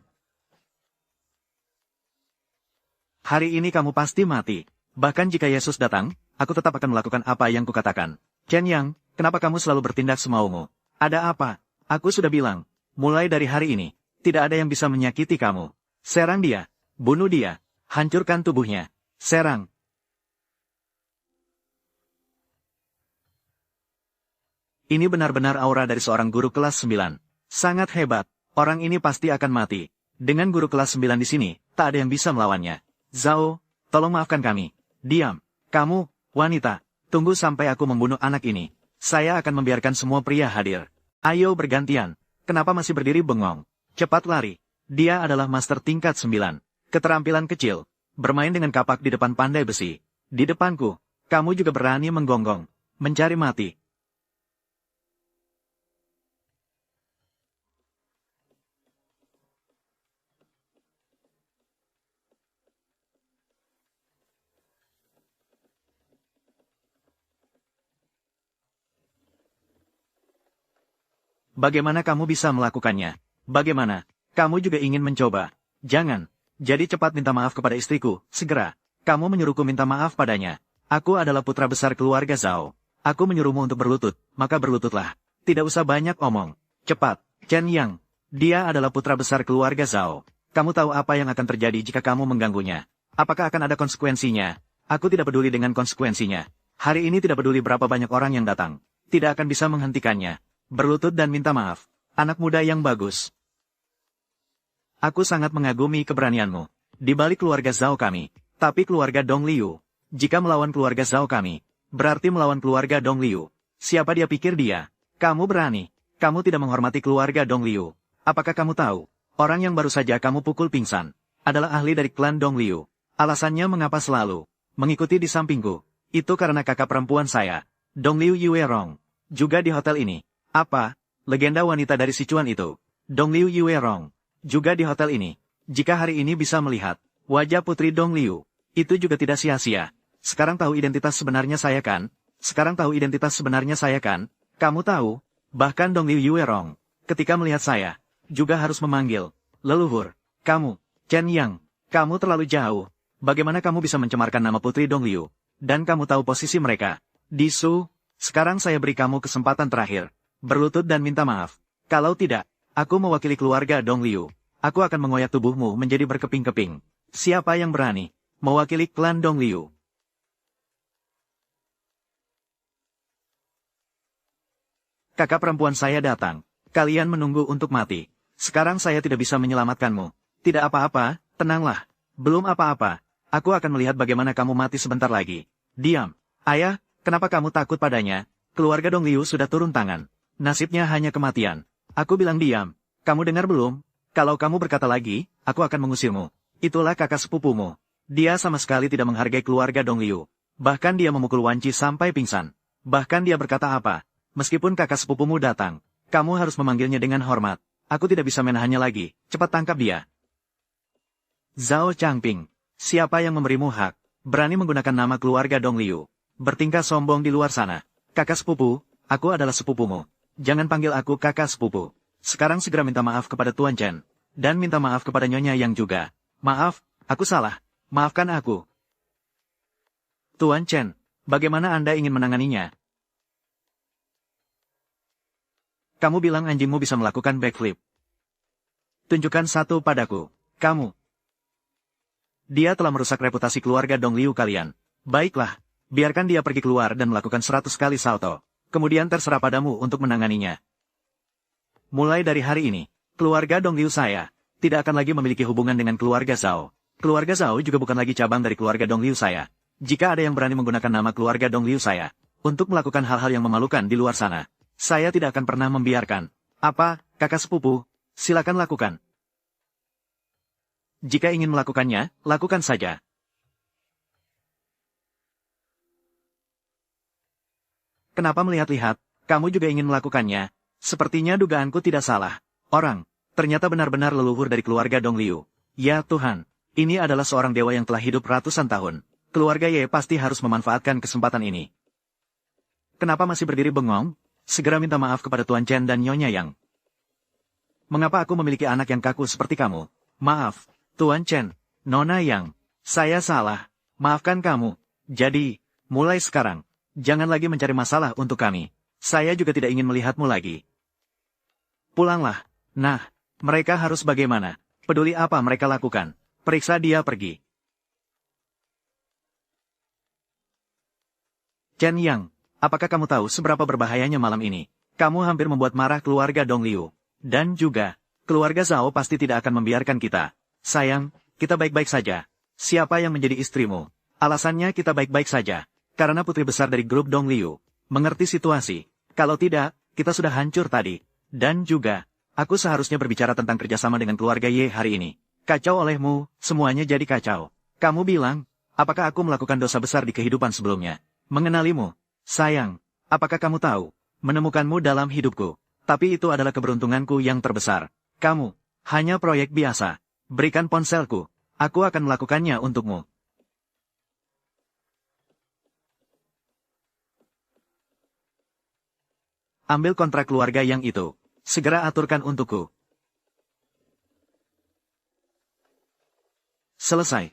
Hari ini kamu pasti mati. Bahkan jika Yesus datang, aku tetap akan melakukan apa yang kukatakan. Chen Yang, kenapa kamu selalu bertindak semaumu? Ada apa? Aku sudah bilang, mulai dari hari ini, tidak ada yang bisa menyakiti kamu. Serang dia. Bunuh dia. Hancurkan tubuhnya. Serang. Ini benar-benar aura dari seorang guru kelas 9. Sangat hebat. Orang ini pasti akan mati. Dengan guru kelas 9 di sini, tak ada yang bisa melawannya. Zhao, tolong maafkan kami. Diam. Kamu, wanita. Tunggu sampai aku membunuh anak ini. Saya akan membiarkan semua pria hadir. Ayo bergantian. Kenapa masih berdiri bengong? Cepat lari. Dia adalah master tingkat 9. Keterampilan kecil. Bermain dengan kapak di depan pandai besi. Di depanku. Kamu juga berani menggonggong. Mencari mati. Bagaimana kamu bisa melakukannya? Bagaimana? Kamu juga ingin mencoba? Jangan. Jadi cepat minta maaf kepada istriku, segera. Kamu menyuruhku minta maaf padanya. Aku adalah putra besar keluarga Zhao. Aku menyuruhmu untuk berlutut, maka berlututlah. Tidak usah banyak omong. Cepat, Chen Yang. Dia adalah putra besar keluarga Zhao. Kamu tahu apa yang akan terjadi jika kamu mengganggunya? Apakah akan ada konsekuensinya? Aku tidak peduli dengan konsekuensinya. Hari ini tidak peduli berapa banyak orang yang datang. Tidak akan bisa menghentikannya. Berlutut dan minta maaf. Anak muda yang bagus. Aku sangat mengagumi keberanianmu. Di balik keluarga Zhao kami. Tapi keluarga Dong Liu. Jika melawan keluarga Zhao kami, berarti melawan keluarga Dong Liu. Siapa dia pikir dia? Kamu berani. Kamu tidak menghormati keluarga Dong Liu. Apakah kamu tahu? Orang yang baru saja kamu pukul pingsan adalah ahli dari klan Dong Liu. Alasannya mengapa selalu mengikuti di sampingku. Itu karena kakak perempuan saya, Dong Liu Yuerong. Juga di hotel ini. Apa? Legenda wanita dari Sichuan itu. Dong Liu Yuerong. Juga di hotel ini. Jika hari ini bisa melihat wajah putri Dong Liu, itu juga tidak sia-sia. Sekarang tahu identitas sebenarnya saya kan? Sekarang tahu identitas sebenarnya saya kan? Kamu tahu? Bahkan Dong Liu Yuerong, ketika melihat saya, juga harus memanggil, leluhur, kamu, Chen Yang, kamu terlalu jauh. Bagaimana kamu bisa mencemarkan nama putri Dong Liu? Dan kamu tahu posisi mereka. Disu, sekarang saya beri kamu kesempatan terakhir. Berlutut dan minta maaf. Kalau tidak, aku mewakili keluarga Dong Liu. Aku akan mengoyak tubuhmu menjadi berkeping-keping. Siapa yang berani mewakili klan Dong Liu? Kakak perempuan saya datang. Kalian menunggu untuk mati. Sekarang saya tidak bisa menyelamatkanmu. Tidak apa-apa, tenanglah. Belum apa-apa. Aku akan melihat bagaimana kamu mati sebentar lagi. Diam. Ayah, kenapa kamu takut padanya? Keluarga Dong Liu sudah turun tangan. Nasibnya hanya kematian. Aku bilang diam. Kamu dengar belum? Kalau kamu berkata lagi, aku akan mengusirmu. Itulah kakak sepupumu. Dia sama sekali tidak menghargai keluarga Dong Liu. Bahkan dia memukul Wan Qi sampai pingsan. Bahkan dia berkata apa? Meskipun kakak sepupumu datang, kamu harus memanggilnya dengan hormat. Aku tidak bisa menahannya lagi. Cepat tangkap dia. Zhao Changping. Siapa yang memberimu hak berani menggunakan nama keluarga Dong Liu? Bertingkah sombong di luar sana. Kakak sepupu, aku adalah sepupumu. Jangan panggil aku kakak sepupu. Sekarang segera minta maaf kepada Tuan Chen. Dan minta maaf kepada Nyonya Yang juga. Maaf, aku salah. Maafkan aku. Tuan Chen, bagaimana Anda ingin menanganinya? Kamu bilang anjingmu bisa melakukan backflip. Tunjukkan satu padaku. Kamu. Dia telah merusak reputasi keluarga Dong Liu kalian. Baiklah, biarkan dia pergi keluar dan melakukan 100 kali salto. Kemudian terserah padamu untuk menanganinya. Mulai dari hari ini, keluarga Dong Liu saya tidak akan lagi memiliki hubungan dengan keluarga Zhao. Keluarga Zhao juga bukan lagi cabang dari keluarga Dong Liu saya. Jika ada yang berani menggunakan nama keluarga Dong Liu saya untuk melakukan hal-hal yang memalukan di luar sana, saya tidak akan pernah membiarkan. Apa, kakak sepupu? Silakan lakukan. Jika ingin melakukannya, lakukan saja. Kenapa melihat-lihat? Kamu juga ingin melakukannya? Sepertinya dugaanku tidak salah. Orang, ternyata benar-benar leluhur dari keluarga Dong Liu. Ya Tuhan, ini adalah seorang dewa yang telah hidup ratusan tahun. Keluarga Ye pasti harus memanfaatkan kesempatan ini. Kenapa masih berdiri bengong? Segera minta maaf kepada Tuan Chen dan Nyonya Yang. Mengapa aku memiliki anak yang kaku seperti kamu? Maaf, Tuan Chen, Nona Yang. Saya salah. Maafkan kamu. Jadi, mulai sekarang, jangan lagi mencari masalah untuk kami. Saya juga tidak ingin melihatmu lagi. Pulanglah. Nah, mereka harus bagaimana? Peduli apa mereka lakukan? Periksa dia pergi. Chen Yang. Apakah kamu tahu seberapa berbahayanya malam ini? Kamu hampir membuat marah keluarga Dong Liu. Dan juga, keluarga Zhao pasti tidak akan membiarkan kita. Sayang, kita baik-baik saja. Siapa yang menjadi istrimu? Alasannya kita baik-baik saja. Karena putri besar dari grup Dong Liu. Mengerti situasi. Kalau tidak, kita sudah hancur tadi. Dan juga, aku seharusnya berbicara tentang kerjasama dengan keluarga Ye hari ini. Kacau olehmu, semuanya jadi kacau. Kamu bilang, apakah aku melakukan dosa besar di kehidupan sebelumnya? Mengenalimu. Sayang, apakah kamu tahu, menemukanmu dalam hidupku, tapi itu adalah keberuntunganku yang terbesar. Kamu, hanya proyek biasa. Berikan ponselku, aku akan melakukannya untukmu. Ambil kontrak keluarga yang itu, segera aturkan untukku. Selesai.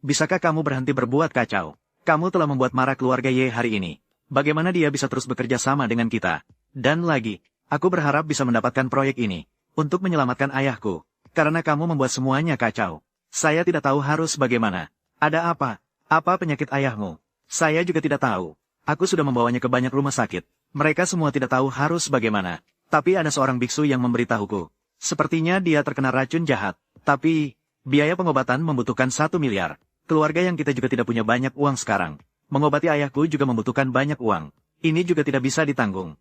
Bisakah kamu berhenti berbuat kacau? Kamu telah membuat marah keluarga Ye hari ini. Bagaimana dia bisa terus bekerja sama dengan kita? Dan lagi, aku berharap bisa mendapatkan proyek ini untuk menyelamatkan ayahku. Karena kamu membuat semuanya kacau. Saya tidak tahu harus bagaimana. Ada apa? Apa penyakit ayahmu? Saya juga tidak tahu. Aku sudah membawanya ke banyak rumah sakit. Mereka semua tidak tahu harus bagaimana. Tapi ada seorang biksu yang memberitahuku. Sepertinya dia terkena racun jahat. Tapi, biaya pengobatan membutuhkan 1 miliar. Keluarga yang kita juga tidak punya banyak uang sekarang. Mengobati ayahku juga membutuhkan banyak uang. Ini juga tidak bisa ditanggung.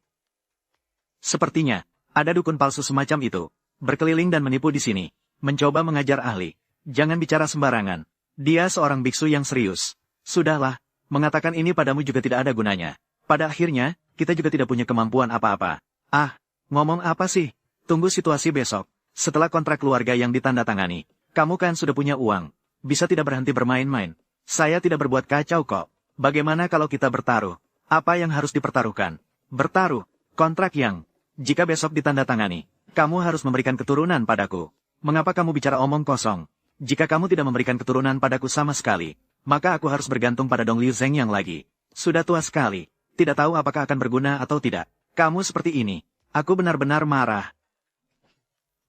Sepertinya, ada dukun palsu semacam itu. Berkeliling dan menipu di sini. Mencoba mengajar ahli. Jangan bicara sembarangan. Dia seorang biksu yang serius. Sudahlah, mengatakan ini padamu juga tidak ada gunanya. Pada akhirnya, kita juga tidak punya kemampuan apa-apa. Ah, ngomong apa sih? Tunggu situasi besok. Setelah kontrak keluarga yang ditandatangani. Kamu kan sudah punya uang. Bisa tidak berhenti bermain-main. Saya tidak berbuat kacau kok. Bagaimana kalau kita bertaruh? Apa yang harus dipertaruhkan? Bertaruh. Kontrak yang, jika besok ditandatangani, kamu harus memberikan keturunan padaku. Mengapa kamu bicara omong kosong? Jika kamu tidak memberikan keturunan padaku sama sekali, maka aku harus bergantung pada Dong Liu Zeng yang lagi. Sudah tua sekali. Tidak tahu apakah akan berguna atau tidak. Kamu seperti ini. Aku benar-benar marah.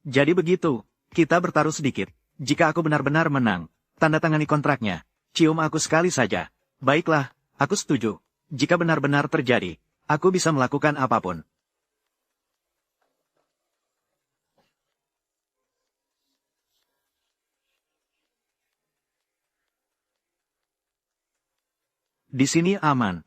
Jadi begitu. Kita bertaruh sedikit. Jika aku benar-benar menang, tanda tangani kontraknya. Cium aku sekali saja. Baiklah, aku setuju. Jika benar-benar terjadi, aku bisa melakukan apapun. Di sini aman.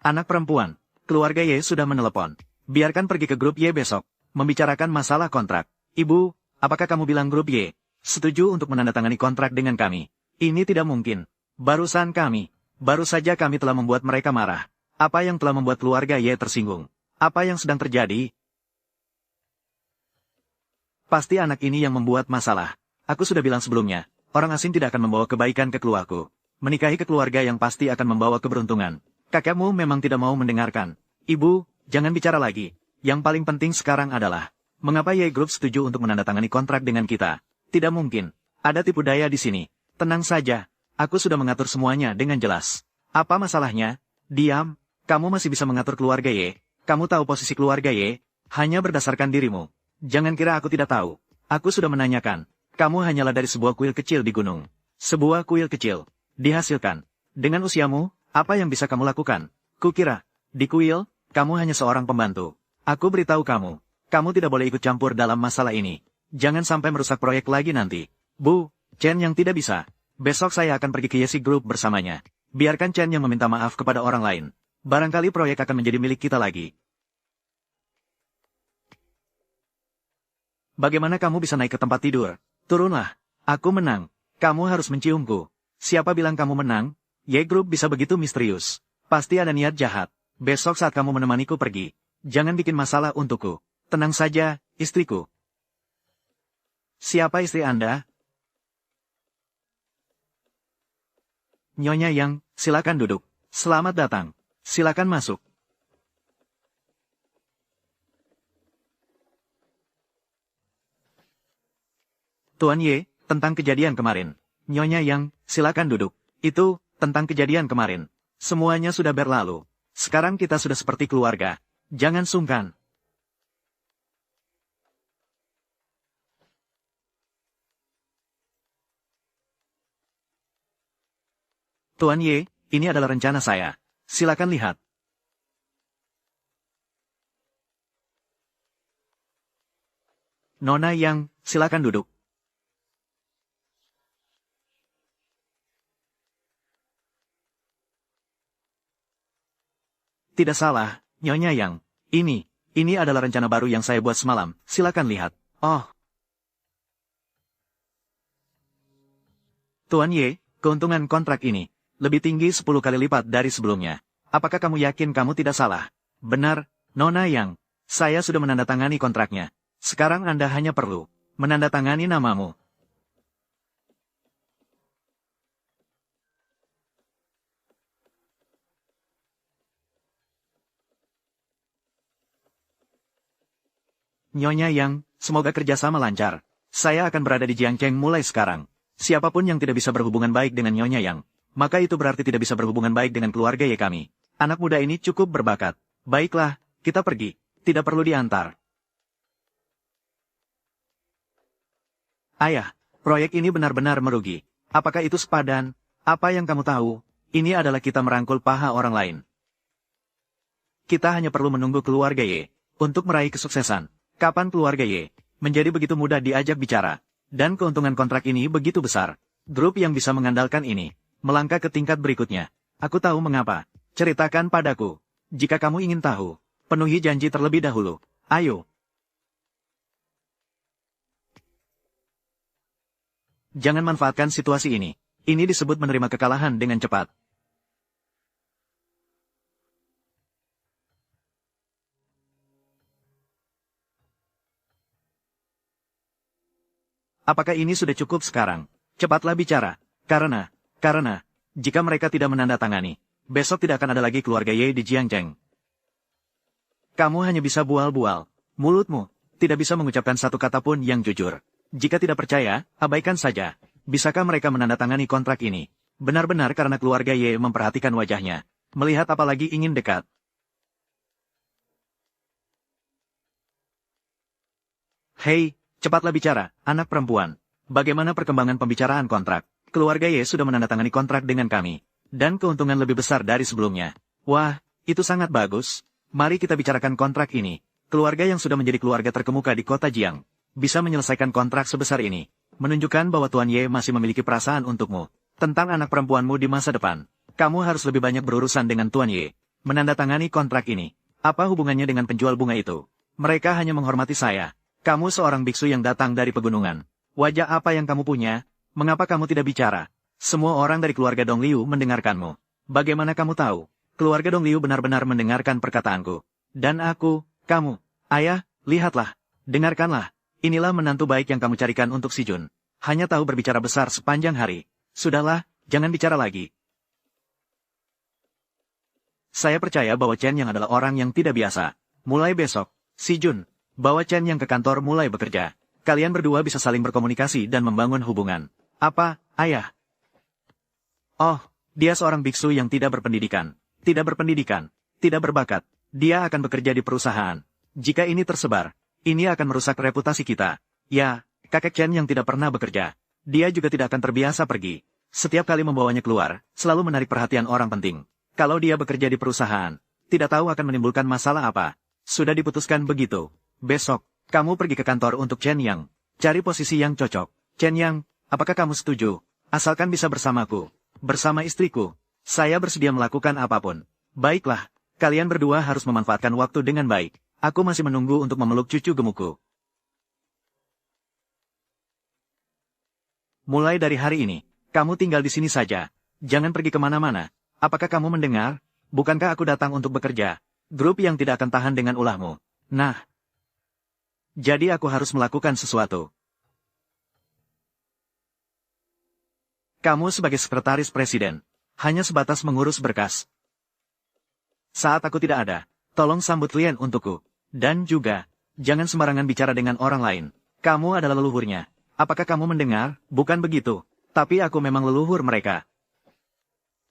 Anak perempuan, keluarga Ye sudah menelepon. Biarkan pergi ke grup Y besok, membicarakan masalah kontrak. Ibu, apakah kamu bilang grup Y setuju untuk menandatangani kontrak dengan kami? Ini tidak mungkin. Baru saja kami telah membuat mereka marah. Apa yang telah membuat keluarga Y tersinggung? Apa yang sedang terjadi? Pasti anak ini yang membuat masalah. Aku sudah bilang sebelumnya, orang asing tidak akan membawa kebaikan ke keluargaku. Menikahi ke keluarga yang pasti akan membawa keberuntungan. Kakekmu memang tidak mau mendengarkan. Ibu, jangan bicara lagi. Yang paling penting sekarang adalah, mengapa Ye Group setuju untuk menandatangani kontrak dengan kita? Tidak mungkin. Ada tipu daya di sini. Tenang saja. Aku sudah mengatur semuanya dengan jelas. Apa masalahnya? Diam. Kamu masih bisa mengatur keluarga Ye. Kamu tahu posisi keluarga Ye. Hanya berdasarkan dirimu. Jangan kira aku tidak tahu. Aku sudah menanyakan. Kamu hanyalah dari sebuah kuil kecil di gunung. Sebuah kuil kecil. Dihasilkan. Dengan usiamu, apa yang bisa kamu lakukan? Kukira, di kuil, kamu hanya seorang pembantu. Aku beritahu kamu, kamu tidak boleh ikut campur dalam masalah ini. Jangan sampai merusak proyek lagi nanti. Bu, Chen yang tidak bisa. Besok saya akan pergi ke Yesi Group bersamanya. Biarkan Chen yang meminta maaf kepada orang lain. Barangkali proyek akan menjadi milik kita lagi. Bagaimana kamu bisa naik ke tempat tidur? Turunlah. Aku menang. Kamu harus menciumku. Siapa bilang kamu menang? Ye Group bisa begitu misterius. Pasti ada niat jahat. Besok saat kamu menemaniku pergi, jangan bikin masalah untukku. Tenang saja, istriku. Siapa istri Anda? Nyonya Yang, silakan duduk. Selamat datang. Silakan masuk. Tuan Ye, tentang kejadian kemarin. Nyonya Yang, silakan duduk. Itu, tentang kejadian kemarin. Semuanya sudah berlalu. Sekarang kita sudah seperti keluarga. Jangan sungkan. Tuan Ye, ini adalah rencana saya. Silakan lihat. Nona Yang, silakan duduk. Tidak salah, Nyonya Yang. Ini adalah rencana baru yang saya buat semalam. Silakan lihat. Oh, Tuan Ye, keuntungan kontrak ini lebih tinggi 10 kali lipat dari sebelumnya. Apakah kamu yakin kamu tidak salah? Benar, Nona Yang. Saya sudah menandatangani kontraknya. Sekarang Anda hanya perlu menandatangani namamu. Nyonya Yang, semoga kerjasama lancar. Saya akan berada di Jiangcheng mulai sekarang. Siapapun yang tidak bisa berhubungan baik dengan Nyonya Yang, maka itu berarti tidak bisa berhubungan baik dengan keluarga Ye kami. Anak muda ini cukup berbakat. Baiklah, kita pergi. Tidak perlu diantar. Ayah, proyek ini benar-benar merugi. Apakah itu sepadan? Apa yang kamu tahu? Ini adalah kita merangkul paha orang lain. Kita hanya perlu menunggu keluarga Ye untuk meraih kesuksesan. Kapan keluarga Ye menjadi begitu mudah diajak bicara, dan keuntungan kontrak ini begitu besar. Grup yang bisa mengandalkan ini melangkah ke tingkat berikutnya. Aku tahu mengapa. Ceritakan padaku. Jika kamu ingin tahu, penuhi janji terlebih dahulu. Ayo. Jangan manfaatkan situasi ini. Ini disebut menerima kekalahan dengan cepat. Apakah ini sudah cukup sekarang? Cepatlah bicara. Karena, jika mereka tidak menandatangani, besok tidak akan ada lagi keluarga Ye di Jiangcheng. Kamu hanya bisa bual-bual. Mulutmu tidak bisa mengucapkan satu kata pun yang jujur. Jika tidak percaya, abaikan saja. Bisakah mereka menandatangani kontrak ini? Benar-benar karena keluarga Ye memperhatikan wajahnya. Melihat apalagi ingin dekat. Hei, cepatlah bicara, anak perempuan. Bagaimana perkembangan pembicaraan kontrak? Keluarga Ye sudah menandatangani kontrak dengan kami. Dan keuntungan lebih besar dari sebelumnya. Wah, itu sangat bagus. Mari kita bicarakan kontrak ini. Keluarga yang sudah menjadi keluarga terkemuka di kota Jiang bisa menyelesaikan kontrak sebesar ini. Menunjukkan bahwa Tuan Ye masih memiliki perasaan untukmu. Tentang anak perempuanmu di masa depan. Kamu harus lebih banyak berurusan dengan Tuan Ye. Menandatangani kontrak ini. Apa hubungannya dengan penjual bunga itu? Mereka hanya menghormati saya. Kamu seorang biksu yang datang dari pegunungan. Wajah apa yang kamu punya? Mengapa kamu tidak bicara? Semua orang dari keluarga Dong Liu mendengarkanmu. Bagaimana kamu tahu? Keluarga Dong Liu benar-benar mendengarkan perkataanku. Dan aku, kamu, ayah, lihatlah, dengarkanlah. Inilah menantu baik yang kamu carikan untuk si Jun. Hanya tahu berbicara besar sepanjang hari. Sudahlah, jangan bicara lagi. Saya percaya bahwa Chen Yang adalah orang yang tidak biasa. Mulai besok, si Jun, bawa Chen Yang ke kantor mulai bekerja. Kalian berdua bisa saling berkomunikasi dan membangun hubungan. Apa, ayah? Oh, dia seorang biksu yang tidak berpendidikan. Tidak berpendidikan, tidak berbakat. Dia akan bekerja di perusahaan. Jika ini tersebar, ini akan merusak reputasi kita. Ya, kakek Chen yang tidak pernah bekerja. Dia juga tidak akan terbiasa pergi. Setiap kali membawanya keluar, selalu menarik perhatian orang penting. Kalau dia bekerja di perusahaan, tidak tahu akan menimbulkan masalah apa. Sudah diputuskan begitu. Besok, kamu pergi ke kantor untuk Chen Yang. Cari posisi yang cocok. Chen Yang, apakah kamu setuju? Asalkan bisa bersamaku. Bersama istriku. Saya bersedia melakukan apapun. Baiklah, kalian berdua harus memanfaatkan waktu dengan baik. Aku masih menunggu untuk memeluk cucu gemukku. Mulai dari hari ini, kamu tinggal di sini saja. Jangan pergi kemana-mana. Apakah kamu mendengar? Bukankah aku datang untuk bekerja? Grup yang tidak akan tahan dengan ulahmu. Nah, jadi aku harus melakukan sesuatu. Kamu sebagai sekretaris presiden, hanya sebatas mengurus berkas. Saat aku tidak ada, tolong sambut klien untukku. Dan juga, jangan sembarangan bicara dengan orang lain. Kamu adalah leluhurnya. Apakah kamu mendengar? Bukan begitu. Tapi aku memang leluhur mereka.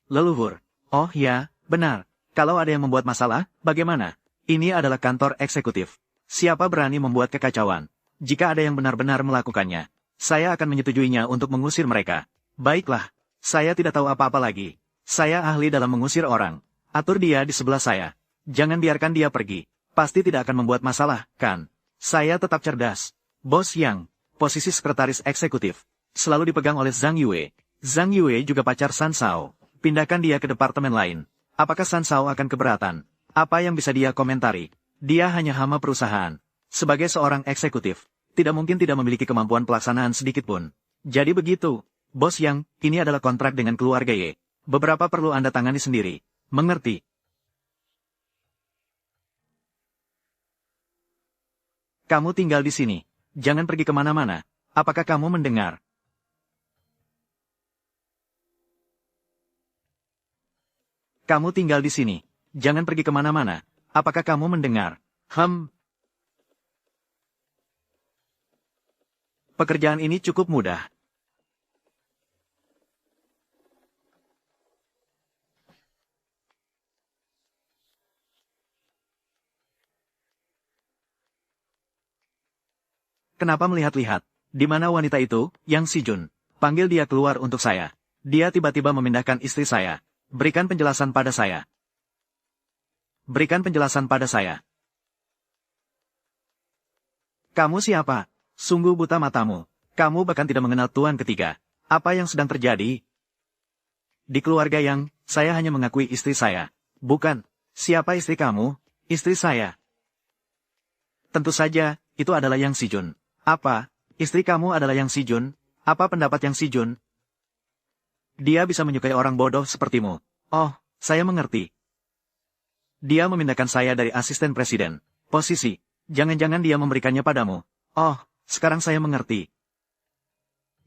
Leluhur. Oh ya, benar. Kalau ada yang membuat masalah, bagaimana? Ini adalah kantor eksekutif. Siapa berani membuat kekacauan? Jika ada yang benar-benar melakukannya, saya akan menyetujuinya untuk mengusir mereka. Baiklah, saya tidak tahu apa-apa lagi. Saya ahli dalam mengusir orang. Atur dia di sebelah saya. Jangan biarkan dia pergi. Pasti tidak akan membuat masalah, kan? Saya tetap cerdas. Bos Yang, posisi sekretaris eksekutif, selalu dipegang oleh Zhang Yue. Zhang Yue juga pacar San Shao. Pindahkan dia ke departemen lain. Apakah San Shao akan keberatan? Apa yang bisa dia komentari? Dia hanya hama perusahaan. Sebagai seorang eksekutif, tidak mungkin tidak memiliki kemampuan pelaksanaan sedikit pun. Jadi begitu. Bos Yang, ini adalah kontrak dengan keluarga Ye. Beberapa perlu Anda tangani sendiri. Mengerti? Kamu tinggal di sini. Jangan pergi kemana-mana. Apakah kamu mendengar? Kamu tinggal di sini. Jangan pergi kemana-mana. Apakah kamu mendengar? Pekerjaan ini cukup mudah. Kenapa melihat-lihat? Di mana wanita itu, Yang Si-jun? Panggil dia keluar untuk saya. Dia tiba-tiba memindahkan istri saya. Berikan penjelasan pada saya. Berikan penjelasan pada saya. Kamu siapa? Sungguh buta matamu. Kamu bahkan tidak mengenal tuan ketiga. Apa yang sedang terjadi? Di keluarga Yang, saya hanya mengakui istri saya. Bukan. Siapa istri kamu? Istri saya. Tentu saja, itu adalah Yang Si-jun. Apa? Istri kamu adalah Yang Si-jun? Apa pendapat Yang Si-jun? Dia bisa menyukai orang bodoh sepertimu. Oh, saya mengerti. Dia memindahkan saya dari asisten presiden. Posisi. Jangan-jangan dia memberikannya padamu. Oh, sekarang saya mengerti.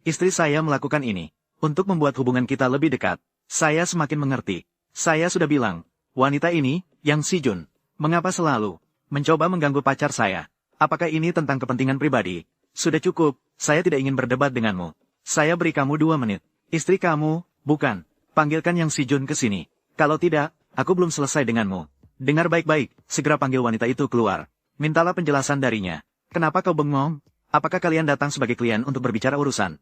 Istri saya melakukan ini. Untuk membuat hubungan kita lebih dekat. Saya semakin mengerti. Saya sudah bilang. Wanita ini, Yang Si-jun. Mengapa selalu mencoba mengganggu pacar saya? Apakah ini tentang kepentingan pribadi? Sudah cukup, saya tidak ingin berdebat denganmu. Saya beri kamu 2 menit. Istri kamu, bukan. Panggilkan Yang Si-jun ke sini. Kalau tidak, aku belum selesai denganmu. Dengar baik-baik, segera panggil wanita itu keluar. Mintalah penjelasan darinya. Kenapa kau bengong? Apakah kalian datang sebagai klien untuk berbicara urusan?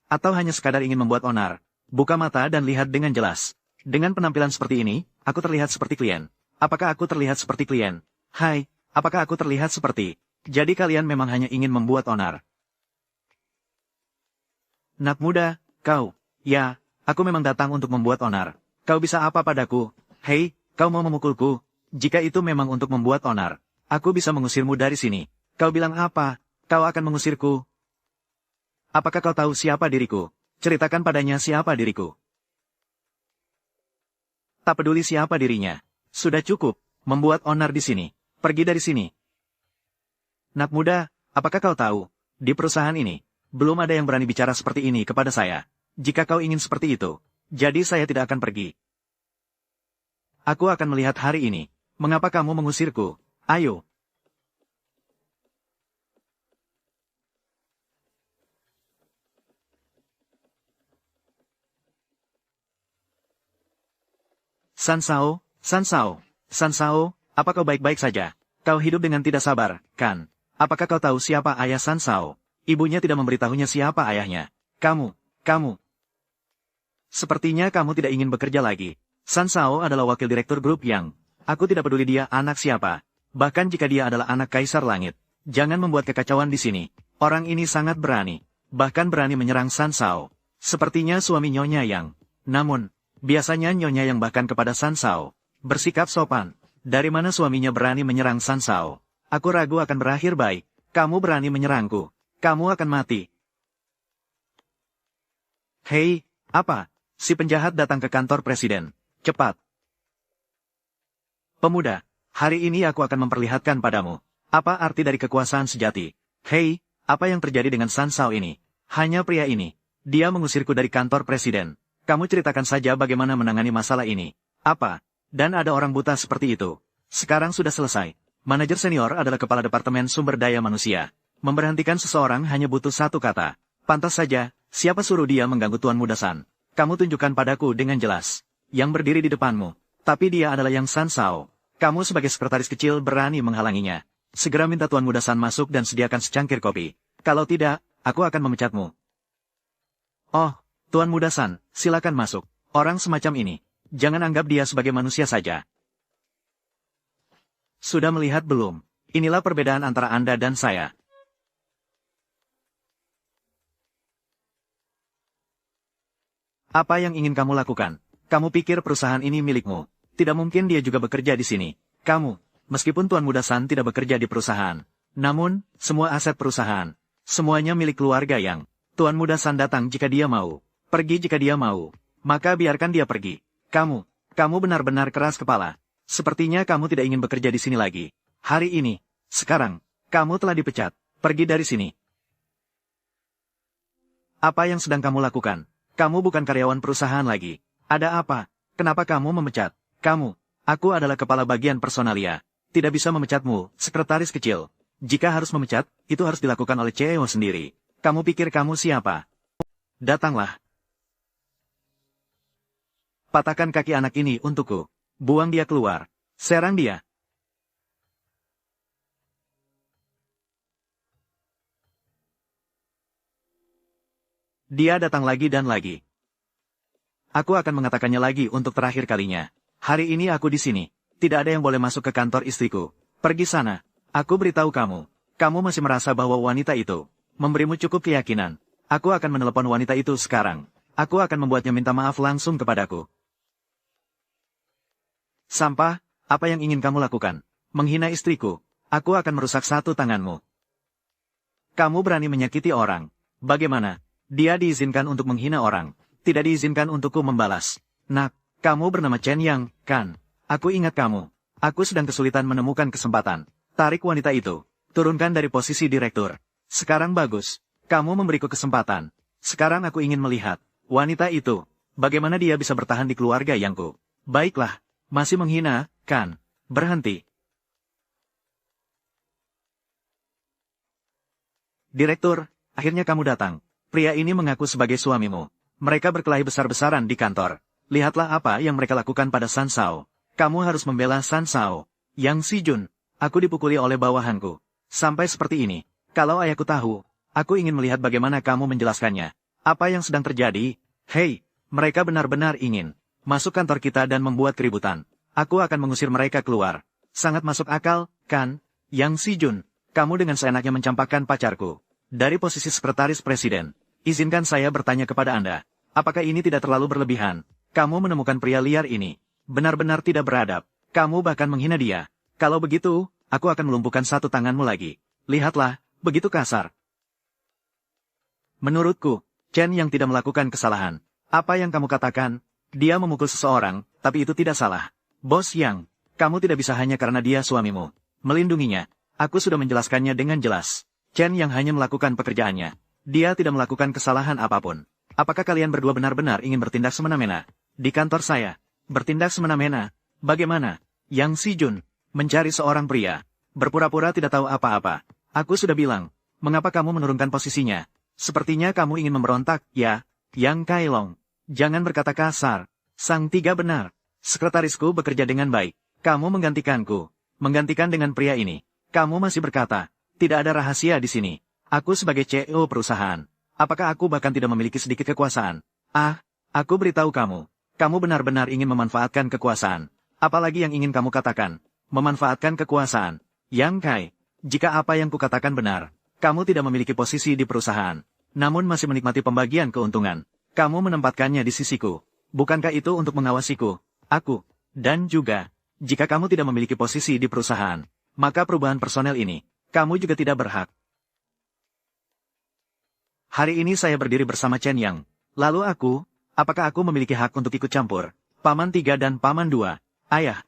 Atau hanya sekadar ingin membuat onar? Buka mata dan lihat dengan jelas. Dengan penampilan seperti ini, aku terlihat seperti klien. Apakah aku terlihat seperti klien? Hai, apakah aku terlihat seperti... Jadi kalian memang hanya ingin membuat onar. Nak muda, kau. Ya, aku memang datang untuk membuat onar. Kau bisa apa padaku? Hei, kau mau memukulku? Jika itu memang untuk membuat onar, aku bisa mengusirmu dari sini. Kau bilang apa? Kau akan mengusirku? Apakah kau tahu siapa diriku? Ceritakan padanya siapa diriku. Tak peduli siapa dirinya. Sudah cukup, membuat onar di sini. Pergi dari sini. Nak muda, apakah kau tahu? Di perusahaan ini, belum ada yang berani bicara seperti ini kepada saya. Jika kau ingin seperti itu, jadi saya tidak akan pergi. Aku akan melihat hari ini. Mengapa kamu mengusirku? Ayo. Sansao, Sansao, Sansao, apa kau baik-baik saja? Kau hidup dengan tidak sabar, kan? Apakah kau tahu siapa ayah Sansao? Ibunya tidak memberitahunya siapa ayahnya. Kamu. Sepertinya kamu tidak ingin bekerja lagi. Sansao adalah wakil direktur grup Yang. Aku tidak peduli dia anak siapa. Bahkan jika dia adalah anak Kaisar Langit. Jangan membuat kekacauan di sini. Orang ini sangat berani. Bahkan berani menyerang Sansao. Sepertinya suami Nyonya Yang. Namun, biasanya Nyonya Yang bahkan kepada Sansao bersikap sopan. Dari mana suaminya berani menyerang Sansao? Aku ragu akan berakhir baik. Kamu berani menyerangku. Kamu akan mati. Hei, apa? Si penjahat datang ke kantor presiden. Cepat. Pemuda, hari ini aku akan memperlihatkan padamu. Apa arti dari kekuasaan sejati? Hei, apa yang terjadi dengan Sansao ini? Hanya pria ini. Dia mengusirku dari kantor presiden. Kamu ceritakan saja bagaimana menangani masalah ini. Apa? Dan ada orang buta seperti itu. Sekarang sudah selesai. Manajer senior adalah kepala departemen sumber daya manusia. Memberhentikan seseorang hanya butuh 1 kata. Pantas saja, siapa suruh dia mengganggu Tuan Muda San? Kamu tunjukkan padaku dengan jelas. Yang berdiri di depanmu. Tapi dia adalah Yang Sansao. Kamu sebagai sekretaris kecil berani menghalanginya. Segera minta Tuan Muda San masuk dan sediakan secangkir kopi. Kalau tidak, aku akan memecatmu. Oh, Tuan Muda San, silakan masuk. Orang semacam ini. Jangan anggap dia sebagai manusia saja. Sudah melihat belum? Inilah perbedaan antara Anda dan saya. Apa yang ingin kamu lakukan? Kamu pikir perusahaan ini milikmu? Tidak mungkin dia juga bekerja di sini. Kamu, meskipun Tuan Muda San tidak bekerja di perusahaan. Namun, semua aset perusahaan. Semuanya milik keluarga Yang. Tuan Muda San datang jika dia mau. Pergi jika dia mau. Maka biarkan dia pergi. Kamu benar-benar keras kepala. Sepertinya kamu tidak ingin bekerja di sini lagi. Hari ini, sekarang, kamu telah dipecat. Pergi dari sini. Apa yang sedang kamu lakukan? Kamu bukan karyawan perusahaan lagi. Ada apa? Kenapa kamu memecat? Aku adalah kepala bagian personalia. Tidak bisa memecatmu, sekretaris kecil. Jika harus memecat, itu harus dilakukan oleh CEO sendiri. Kamu pikir kamu siapa? Datanglah. Patahkan kaki anak ini untukku. Buang dia keluar. Serang dia. Dia datang lagi dan lagi. Aku akan mengatakannya lagi untuk terakhir kalinya. Hari ini aku di sini. Tidak ada yang boleh masuk ke kantor istriku. Pergi sana. Aku beritahu kamu. Kamu masih merasa bahwa wanita itu memberimu cukup keyakinan. Aku akan menelepon wanita itu sekarang. Aku akan membuatnya minta maaf langsung kepadaku. Sampah, apa yang ingin kamu lakukan? Menghina istriku. Aku akan merusak satu tanganmu. Kamu berani menyakiti orang. Bagaimana? Dia diizinkan untuk menghina orang. Tidak diizinkan untukku membalas. Nak, kamu bernama Chen Yang, kan? Aku ingat kamu. Aku sedang kesulitan menemukan kesempatan. Tarik wanita itu. Turunkan dari posisi direktur. Sekarang bagus. Kamu memberiku kesempatan. Sekarang aku ingin melihat. Wanita itu. Bagaimana dia bisa bertahan di keluarga yangku. Baiklah. Masih menghina, kan? Berhenti. Direktur, akhirnya kamu datang. Pria ini mengaku sebagai suamimu. Mereka berkelahi besar-besaran di kantor. Lihatlah apa yang mereka lakukan pada San Shao. Kamu harus membela San Shao. Yang Si Jun, aku dipukuli oleh bawahanku. Sampai seperti ini. Kalau ayahku tahu, aku ingin melihat bagaimana kamu menjelaskannya. Apa yang sedang terjadi? Hei, mereka benar-benar ingin masuk kantor kita dan membuat keributan. Aku akan mengusir mereka keluar. Sangat masuk akal, kan? Yang Si Jun, kamu dengan seenaknya mencampakkan pacarku. Dari posisi sekretaris presiden, izinkan saya bertanya kepada Anda. Apakah ini tidak terlalu berlebihan? Kamu menemukan pria liar ini. Benar-benar tidak beradab. Kamu bahkan menghina dia. Kalau begitu, aku akan melumpuhkan satu tanganmu lagi. Lihatlah, begitu kasar. Menurutku, Chen yang tidak melakukan kesalahan. Apa yang kamu katakan? Dia memukul seseorang, tapi itu tidak salah. Bos Yang, kamu tidak bisa hanya karena dia suamimu. Melindunginya. Aku sudah menjelaskannya dengan jelas. Chen yang hanya melakukan pekerjaannya. Dia tidak melakukan kesalahan apapun. Apakah kalian berdua benar-benar ingin bertindak semena-mena? Di kantor saya. Bertindak semena-mena. Bagaimana? Yang Si Jun, mencari seorang pria. Berpura-pura tidak tahu apa-apa. Aku sudah bilang. Mengapa kamu menurunkan posisinya? Sepertinya kamu ingin memberontak, ya? Yang Kailong. Jangan berkata kasar. Sang Tiga benar. Sekretarisku bekerja dengan baik. Kamu menggantikanku. Menggantikan dengan pria ini. Kamu masih berkata. Tidak ada rahasia di sini. Aku sebagai CEO perusahaan. Apakah aku bahkan tidak memiliki sedikit kekuasaan? Ah, aku beritahu kamu. Kamu benar-benar ingin memanfaatkan kekuasaan. Apalagi yang ingin kamu katakan? Memanfaatkan kekuasaan. Yang Kai, jika apa yang kukatakan benar, kamu tidak memiliki posisi di perusahaan. Namun masih menikmati pembagian keuntungan. Kamu menempatkannya di sisiku. Bukankah itu untuk mengawasiku? Aku. Dan juga, jika kamu tidak memiliki posisi di perusahaan, maka perubahan personel ini, kamu juga tidak berhak. Hari ini saya berdiri bersama Chen Yang. Lalu apakah aku memiliki hak untuk ikut campur? Paman 3 dan Paman 2. Ayah.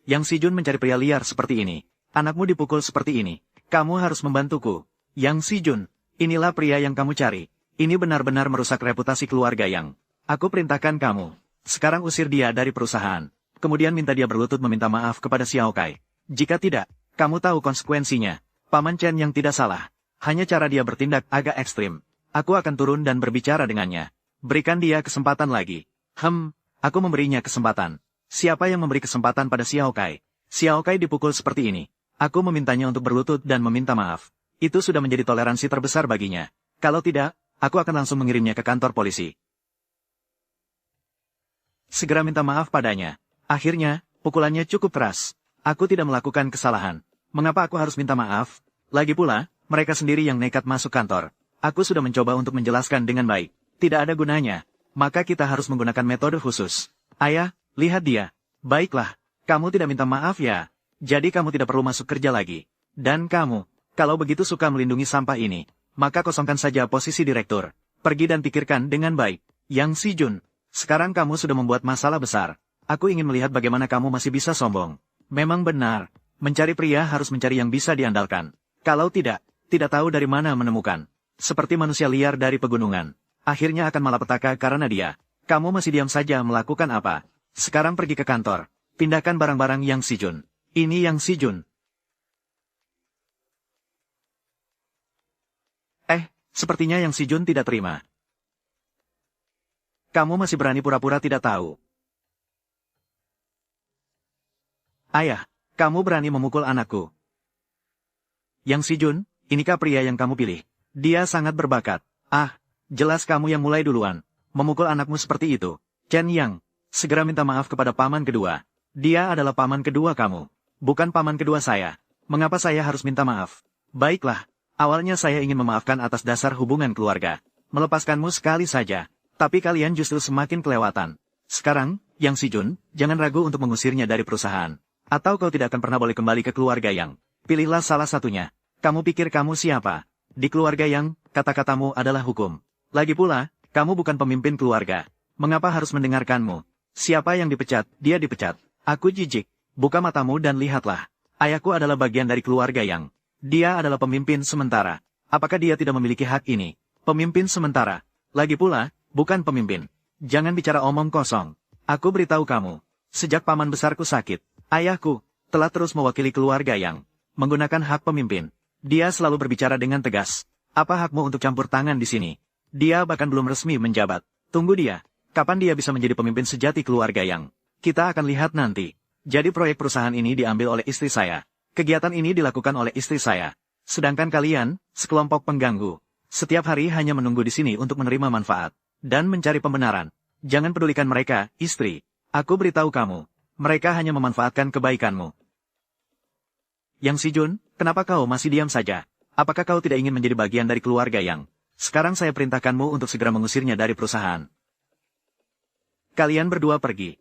Yang Si Jun mencari pria liar seperti ini. Anakmu dipukul seperti ini. Kamu harus membantuku. Yang Si Jun, inilah pria yang kamu cari. Ini benar-benar merusak reputasi keluarga Yang. Aku perintahkan kamu. Sekarang usir dia dari perusahaan. Kemudian minta dia berlutut meminta maaf kepada Xiao Kai. Jika tidak, kamu tahu konsekuensinya. Paman Chen yang tidak salah. Hanya cara dia bertindak agak ekstrim. Aku akan turun dan berbicara dengannya. Berikan dia kesempatan lagi. Aku memberinya kesempatan. Siapa yang memberi kesempatan pada Xiao Kai? Xiao Kai dipukul seperti ini. Aku memintanya untuk berlutut dan meminta maaf. Itu sudah menjadi toleransi terbesar baginya. Kalau tidak, aku akan langsung mengirimnya ke kantor polisi. Segera minta maaf padanya. Akhirnya, pukulannya cukup keras. Aku tidak melakukan kesalahan. Mengapa aku harus minta maaf? Lagi pula, mereka sendiri yang nekat masuk kantor. Aku sudah mencoba untuk menjelaskan dengan baik. Tidak ada gunanya. Maka kita harus menggunakan metode khusus. Ayah, lihat dia. Baiklah, kamu tidak minta maaf ya. Jadi kamu tidak perlu masuk kerja lagi. Dan kamu, kalau begitu suka melindungi sampah ini, maka kosongkan saja posisi direktur. Pergi dan pikirkan dengan baik. Yang Si Jun, sekarang kamu sudah membuat masalah besar. Aku ingin melihat bagaimana kamu masih bisa sombong. Memang benar, mencari pria harus mencari yang bisa diandalkan. Kalau tidak tahu dari mana menemukan. Seperti manusia liar dari pegunungan. Akhirnya akan malapetaka karena dia. Kamu masih diam saja melakukan apa? Sekarang pergi ke kantor. Pindahkan barang-barang Yang Si Jun. Ini Yang Si Jun. Sepertinya Yang Si Jun tidak terima. Kamu masih berani pura-pura tidak tahu. Ayah, kamu berani memukul anakku. Yang Si Jun, inikah pria yang kamu pilih? Dia sangat berbakat. Ah, jelas kamu yang mulai duluan. Memukul anakmu seperti itu. Chen Yang, segera minta maaf kepada paman kedua. Dia adalah paman kedua kamu. Bukan paman kedua saya. Mengapa saya harus minta maaf? Baiklah, awalnya saya ingin memaafkan atas dasar hubungan keluarga. Melepaskanmu sekali saja. Tapi kalian justru semakin kelewatan. Sekarang, Yang Si Jun, jangan ragu untuk mengusirnya dari perusahaan. Atau kau tidak akan pernah boleh kembali ke keluarga Yang. Pilihlah salah satunya. Kamu pikir kamu siapa? Di keluarga Yang, kata-katamu adalah hukum. Lagi pula, kamu bukan pemimpin keluarga. Mengapa harus mendengarkanmu? Siapa yang dipecat, dia dipecat. Aku jijik. Buka matamu dan lihatlah. Ayahku adalah bagian dari keluarga Yang. Dia adalah pemimpin sementara. Apakah dia tidak memiliki hak ini? Pemimpin sementara. Lagi pula, bukan pemimpin. Jangan bicara omong kosong. Aku beritahu kamu. Sejak paman besarku sakit, ayahku telah terus mewakili keluarga Yang. Menggunakan hak pemimpin. Dia selalu berbicara dengan tegas. Apa hakmu untuk campur tangan di sini? Dia bahkan belum resmi menjabat. Tunggu dia. Kapan dia bisa menjadi pemimpin sejati keluarga Yang? Kita akan lihat nanti. Jadi proyek perusahaan ini diambil oleh istri saya. Kegiatan ini dilakukan oleh istri saya. Sedangkan kalian, sekelompok pengganggu, setiap hari hanya menunggu di sini untuk menerima manfaat dan mencari pembenaran. Jangan pedulikan mereka, istri. Aku beritahu kamu, mereka hanya memanfaatkan kebaikanmu. Yang Si Jun, kenapa kau masih diam saja? Apakah kau tidak ingin menjadi bagian dari keluarga Yang? Sekarang saya perintahkanmu untuk segera mengusirnya dari perusahaan. Kalian berdua pergi.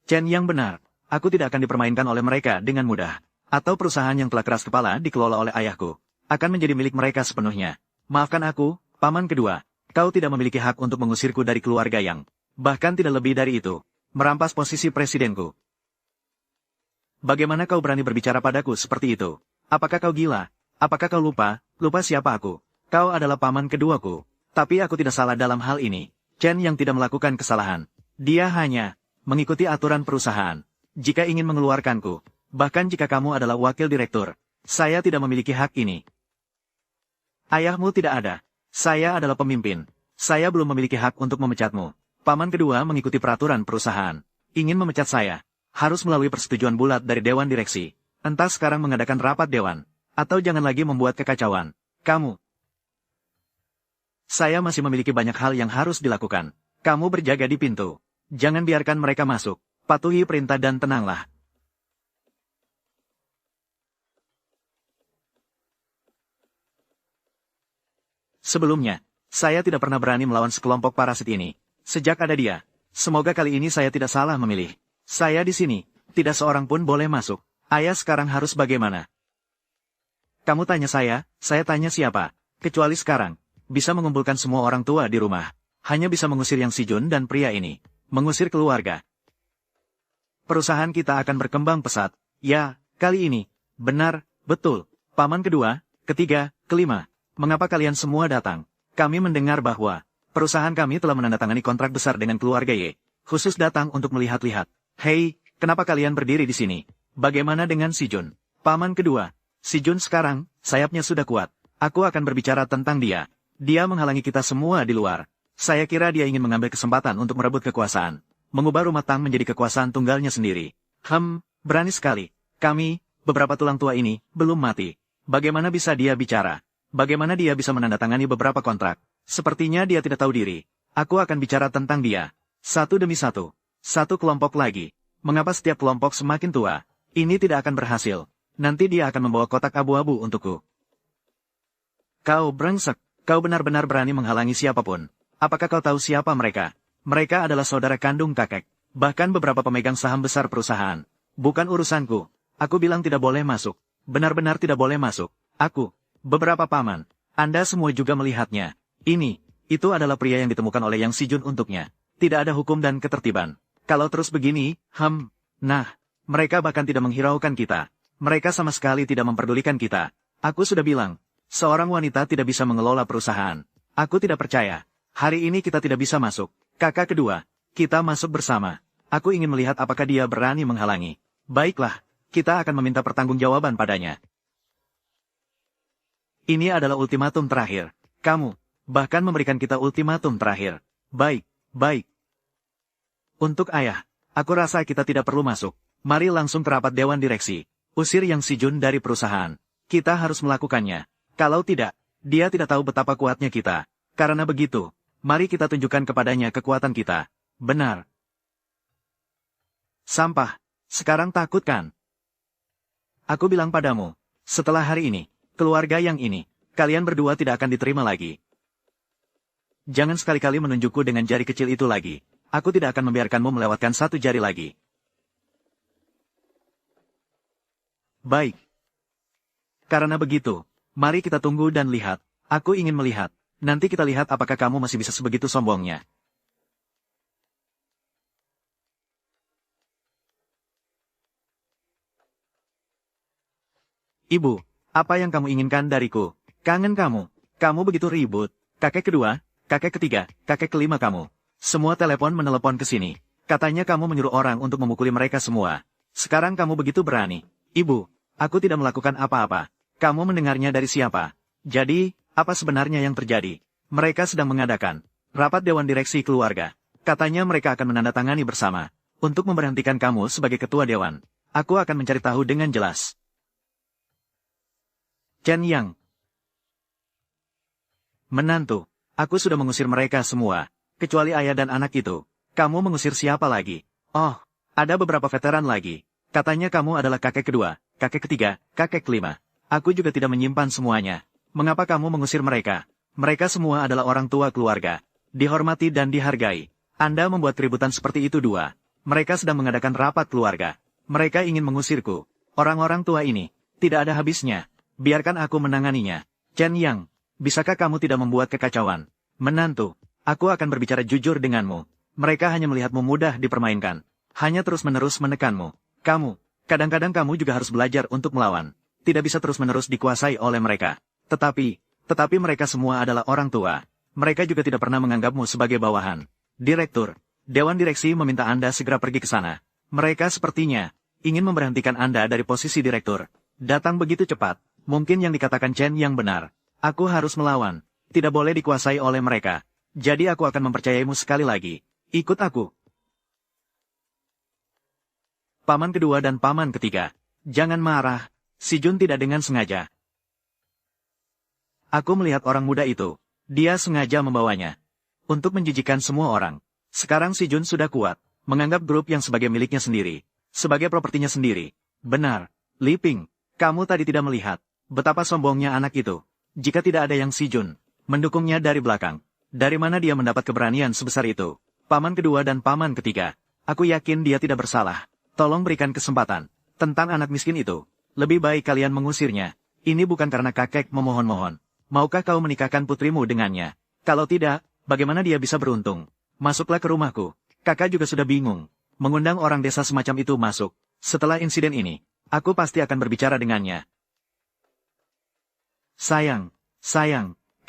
Chen Yang benar. Aku tidak akan dipermainkan oleh mereka dengan mudah. Atau perusahaan yang telah keras kepala dikelola oleh ayahku akan menjadi milik mereka sepenuhnya. Maafkan aku, paman kedua. Kau tidak memiliki hak untuk mengusirku dari keluarga Yang. Bahkan tidak lebih dari itu. Merampas posisi presidenku. Bagaimana kau berani berbicara padaku seperti itu? Apakah kau gila? Apakah kau lupa? Lupa siapa aku? Kau adalah paman keduaku. Tapi aku tidak salah dalam hal ini. Chen Yang tidak melakukan kesalahan. Dia hanya mengikuti aturan perusahaan. Jika ingin mengeluarkanku, bahkan jika kamu adalah wakil direktur, saya tidak memiliki hak ini. Ayahmu tidak ada. Saya adalah pemimpin. Saya belum memiliki hak untuk memecatmu. Paman kedua mengikuti peraturan perusahaan. Ingin memecat saya, harus melalui persetujuan bulat dari Dewan Direksi. Entah sekarang mengadakan rapat Dewan, atau jangan lagi membuat kekacauan. Kamu. Saya masih memiliki banyak hal yang harus dilakukan. Kamu berjaga di pintu. Jangan biarkan mereka masuk. Patuhi perintah dan tenanglah. Sebelumnya, saya tidak pernah berani melawan sekelompok parasit ini. Sejak ada dia, semoga kali ini saya tidak salah memilih. Saya di sini, tidak seorang pun boleh masuk. Ayah sekarang harus bagaimana? Kamu tanya saya tanya siapa? Kecuali sekarang, bisa mengumpulkan semua orang tua di rumah. Hanya bisa mengusir Yang Si Jun dan pria ini. Mengusir keluarga. Perusahaan kita akan berkembang pesat. Ya, kali ini. Benar, betul. Paman kedua, ketiga, kelima. Mengapa kalian semua datang? Kami mendengar bahwa perusahaan kami telah menandatangani kontrak besar dengan keluarga Y. Khusus datang untuk melihat-lihat. Hei, kenapa kalian berdiri di sini? Bagaimana dengan Si Jun? Paman kedua. Si Jun sekarang, sayapnya sudah kuat. Aku akan berbicara tentang dia. Dia menghalangi kita semua di luar. Saya kira dia ingin mengambil kesempatan untuk merebut kekuasaan. Mengubah rumah Tang menjadi kekuasaan tunggalnya sendiri. Berani sekali. Kami, beberapa tulang tua ini, belum mati. Bagaimana bisa dia bicara? Bagaimana dia bisa menandatangani beberapa kontrak? Sepertinya dia tidak tahu diri. Aku akan bicara tentang dia. Satu demi satu. Satu kelompok lagi. Mengapa setiap kelompok semakin tua? Ini tidak akan berhasil. Nanti dia akan membawa kotak abu-abu untukku. Kau brengsek. Kau benar-benar berani menghalangi siapapun. Apakah kau tahu siapa mereka? Mereka adalah saudara kandung kakek. Bahkan beberapa pemegang saham besar perusahaan. Bukan urusanku. Aku bilang tidak boleh masuk. Benar-benar tidak boleh masuk. Aku. Beberapa paman. Anda semua juga melihatnya. Itu adalah pria yang ditemukan oleh Yang Si Jun untuknya. Tidak ada hukum dan ketertiban. Kalau terus begini, mereka bahkan tidak menghiraukan kita. Mereka sama sekali tidak memperdulikan kita. Aku sudah bilang, seorang wanita tidak bisa mengelola perusahaan. Aku tidak percaya. Hari ini kita tidak bisa masuk. Kakak kedua, kita masuk bersama. Aku ingin melihat apakah dia berani menghalangi. Baiklah, kita akan meminta pertanggungjawaban padanya. Ini adalah ultimatum terakhir. Kamu, bahkan memberikan kita ultimatum terakhir. Baik, baik. Untuk ayah, aku rasa kita tidak perlu masuk. Mari langsung ke rapat Dewan Direksi. Usir Yang Si-jun dari perusahaan. Kita harus melakukannya. Kalau tidak, dia tidak tahu betapa kuatnya kita. Karena begitu, mari kita tunjukkan kepadanya kekuatan kita. Benar. Sampah. Sekarang takut kan? Aku bilang padamu, setelah hari ini, keluarga yang ini, kalian berdua tidak akan diterima lagi. Jangan sekali-kali menunjukku dengan jari kecil itu lagi. Aku tidak akan membiarkanmu melewatkan satu jari lagi. Baik. Karena begitu, mari kita tunggu dan lihat. Aku ingin melihat. Nanti kita lihat apakah kamu masih bisa sebegitu sombongnya. Ibu, apa yang kamu inginkan dariku? Kangen kamu. Kamu begitu ribut. Kakek kedua, kakek ketiga, kakek kelima kamu. Semua telepon menelepon ke sini. Katanya kamu menyuruh orang untuk memukuli mereka semua. Sekarang kamu begitu berani. Ibu, aku tidak melakukan apa-apa. Kamu mendengarnya dari siapa? Jadi, apa sebenarnya yang terjadi? Mereka sedang mengadakan rapat Dewan Direksi Keluarga. Katanya mereka akan menandatangani bersama untuk memberhentikan kamu sebagai ketua dewan. Aku akan mencari tahu dengan jelas. Chen Yang. Menantu, aku sudah mengusir mereka semua. Kecuali ayah dan anak itu. Kamu mengusir siapa lagi? Oh, ada beberapa veteran lagi. Katanya kamu adalah kakek kedua, kakek ketiga, kakek kelima. Aku juga tidak menyimpan semuanya. Mengapa kamu mengusir mereka? Mereka semua adalah orang tua keluarga. Dihormati dan dihargai. Anda membuat keributan seperti itu dua. Mereka sedang mengadakan rapat keluarga. Mereka ingin mengusirku. Orang-orang tua ini, tidak ada habisnya. Biarkan aku menanganinya. Chen Yang, bisakah kamu tidak membuat kekacauan? Menantu. Aku akan berbicara jujur denganmu. Mereka hanya melihatmu mudah dipermainkan. Hanya terus-menerus menekanmu. Kamu, kadang-kadang kamu juga harus belajar untuk melawan. Tidak bisa terus-menerus dikuasai oleh mereka. Tetapi mereka semua adalah orang tua. Mereka juga tidak pernah menganggapmu sebagai bawahan. Direktur, Dewan Direksi meminta Anda segera pergi ke sana. Mereka sepertinya ingin memberhentikan Anda dari posisi direktur. Datang begitu cepat. Mungkin yang dikatakan Chen yang benar. Aku harus melawan. Tidak boleh dikuasai oleh mereka. Jadi aku akan mempercayaimu sekali lagi. Ikut aku. Paman kedua dan paman ketiga. Jangan marah. Si Jun tidak dengan sengaja. Aku melihat orang muda itu. Dia sengaja membawanya. Untuk menjijikan semua orang. Sekarang si Jun sudah kuat. Menganggap grup yang sebagai miliknya sendiri. Sebagai propertinya sendiri. Benar. Li Ping, kamu tadi tidak melihat betapa sombongnya anak itu. Jika tidak ada yang si Jun mendukungnya dari belakang. Dari mana dia mendapat keberanian sebesar itu? Paman kedua dan paman ketiga. Aku yakin dia tidak bersalah. Tolong berikan kesempatan. Tentang anak miskin itu. Lebih baik kalian mengusirnya. Ini bukan karena kakek memohon-mohon. Maukah kau menikahkan putrimu dengannya? Kalau tidak, bagaimana dia bisa beruntung? Masuklah ke rumahku. Kakak juga sudah bingung. Mengundang orang desa semacam itu masuk. Setelah insiden ini, aku pasti akan berbicara dengannya. Sayang,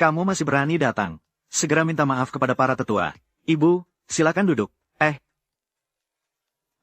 kamu masih berani datang. Segera minta maaf kepada para tetua. Ibu, silakan duduk.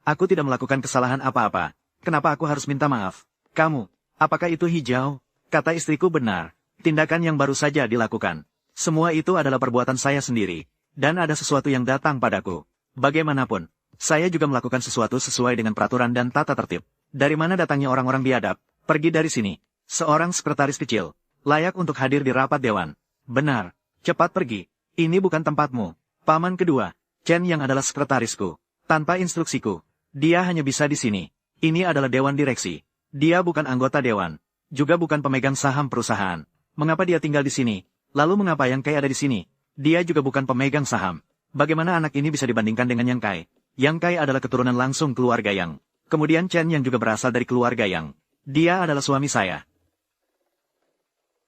Aku tidak melakukan kesalahan apa-apa. Kenapa aku harus minta maaf? Kamu, apakah itu hijau? Kata istriku benar. Tindakan yang baru saja dilakukan. Semua itu adalah perbuatan saya sendiri. Dan ada sesuatu yang datang padaku. Bagaimanapun, saya juga melakukan sesuatu sesuai dengan peraturan dan tata tertib. Dari mana datangnya orang-orang biadab? Pergi dari sini. Seorang sekretaris kecil. Layak untuk hadir di rapat dewan. Benar. Cepat pergi. Ini bukan tempatmu. Paman kedua, Chen yang adalah sekretarisku. Tanpa instruksiku, dia hanya bisa di sini. Ini adalah dewan direksi. Dia bukan anggota dewan. Juga bukan pemegang saham perusahaan. Mengapa dia tinggal di sini? Lalu mengapa Yang Kai ada di sini? Dia juga bukan pemegang saham. Bagaimana anak ini bisa dibandingkan dengan Yang Kai? Yang Kai adalah keturunan langsung keluarga Yang. Kemudian Chen yang juga berasal dari keluarga Yang. Dia adalah suami saya.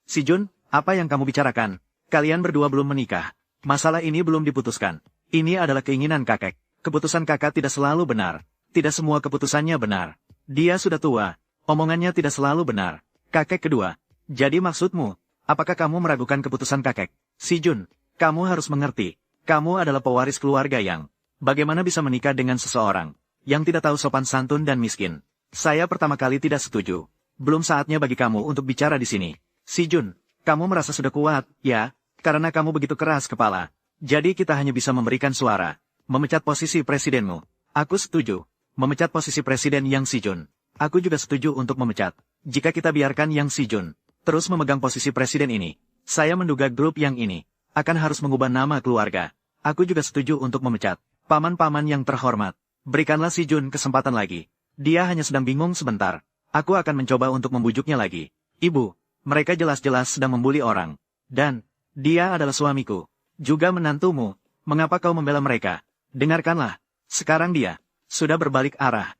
Si Jun, apa yang kamu bicarakan? Kalian berdua belum menikah. Masalah ini belum diputuskan. Ini adalah keinginan kakek. Keputusan kakak tidak selalu benar. Tidak semua keputusannya benar. Dia sudah tua. Omongannya tidak selalu benar. Kakek kedua. Jadi maksudmu, apakah kamu meragukan keputusan kakek? Si Jun, kamu harus mengerti. Kamu adalah pewaris keluarga Yang. Bagaimana bisa menikah dengan seseorang yang tidak tahu sopan santun dan miskin? Saya pertama kali tidak setuju. Belum saatnya bagi kamu untuk bicara di sini. Si Jun, Kamu merasa sudah kuat, ya? Karena kamu begitu keras kepala. Jadi kita hanya bisa memberikan suara. Memecat posisi presidenmu. Aku setuju. Memecat posisi presiden Yang Si-jun. Aku juga setuju untuk memecat. Jika kita biarkan Yang Si-jun terus memegang posisi presiden ini, saya menduga grup yang ini akan harus mengubah nama keluarga. Aku juga setuju untuk memecat. Paman-paman yang terhormat, berikanlah Si-jun kesempatan lagi. Dia hanya sedang bingung sebentar. Aku akan mencoba untuk membujuknya lagi. Ibu, mereka jelas-jelas sedang membuli orang. Dan, dia adalah suamiku. Juga menantumu. Mengapa kau membela mereka? Dengarkanlah. Sekarang dia sudah berbalik arah.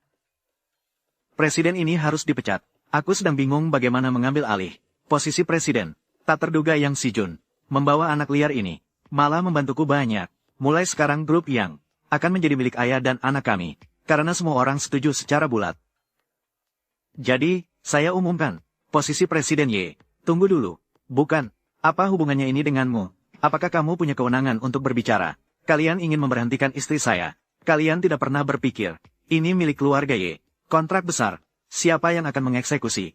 Presiden ini harus dipecat. Aku sedang bingung bagaimana mengambil alih posisi presiden. Tak terduga Yang Si-jun membawa anak liar ini malah membantuku banyak. Mulai sekarang grup Yang akan menjadi milik ayah dan anak kami. Karena semua orang setuju secara bulat. Jadi, saya umumkan. Posisi Presiden Y. Tunggu dulu. Bukan. Apa hubungannya ini denganmu? Apakah kamu punya kewenangan untuk berbicara? Kalian ingin memberhentikan istri saya. Kalian tidak pernah berpikir. Ini milik keluarga Y. Kontrak besar. Siapa yang akan mengeksekusi?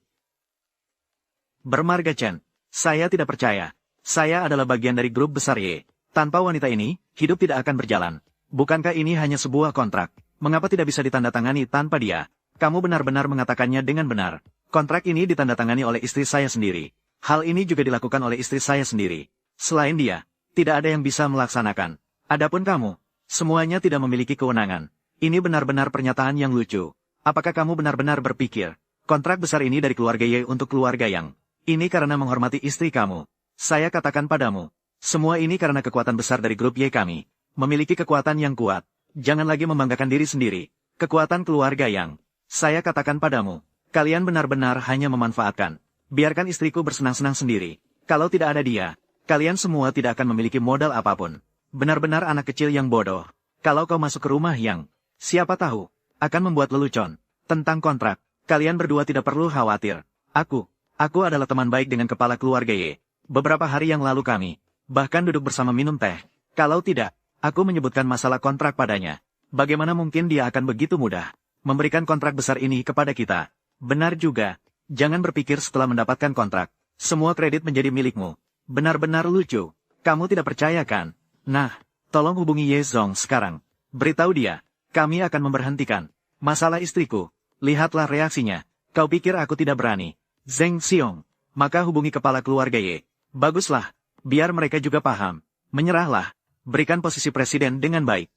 Bermarga Chen. Saya tidak percaya. Saya adalah bagian dari grup besar Y. Tanpa wanita ini, hidup tidak akan berjalan. Bukankah ini hanya sebuah kontrak? Mengapa tidak bisa ditandatangani tanpa dia? Kamu benar-benar mengatakannya dengan benar. Kontrak ini ditandatangani oleh istri saya sendiri. Hal ini juga dilakukan oleh istri saya sendiri. Selain dia, tidak ada yang bisa melaksanakan. Adapun kamu, semuanya tidak memiliki kewenangan. Ini benar-benar pernyataan yang lucu. Apakah kamu benar-benar berpikir, kontrak besar ini dari keluarga Y untuk keluarga Yang? Ini karena menghormati istri kamu. Saya katakan padamu, semua ini karena kekuatan besar dari grup Y kami. Memiliki kekuatan yang kuat. Jangan lagi membanggakan diri sendiri. Kekuatan keluarga Yang. Saya katakan padamu, kalian benar-benar hanya memanfaatkan. Biarkan istriku bersenang-senang sendiri. Kalau tidak ada dia, kalian semua tidak akan memiliki modal apapun. Benar-benar anak kecil yang bodoh. Kalau kau masuk ke rumah Yang, siapa tahu, akan membuat lelucon. Tentang kontrak, kalian berdua tidak perlu khawatir. Aku adalah teman baik dengan kepala keluarga Y. Beberapa hari yang lalu kami, bahkan duduk bersama minum teh. Kalau tidak, aku menyebutkan masalah kontrak padanya. Bagaimana mungkin dia akan begitu mudah memberikan kontrak besar ini kepada kita? Benar juga. Jangan berpikir setelah mendapatkan kontrak, semua kredit menjadi milikmu. Benar-benar lucu. Kamu tidak percaya kan? Nah, tolong hubungi Ye Zong sekarang. Beritahu dia, kami akan memberhentikan masalah istriku. Lihatlah reaksinya. Kau pikir aku tidak berani? Zeng Xiong. Maka hubungi kepala keluarga Y. Baguslah. Biar mereka juga paham. Menyerahlah. Berikan posisi presiden dengan baik.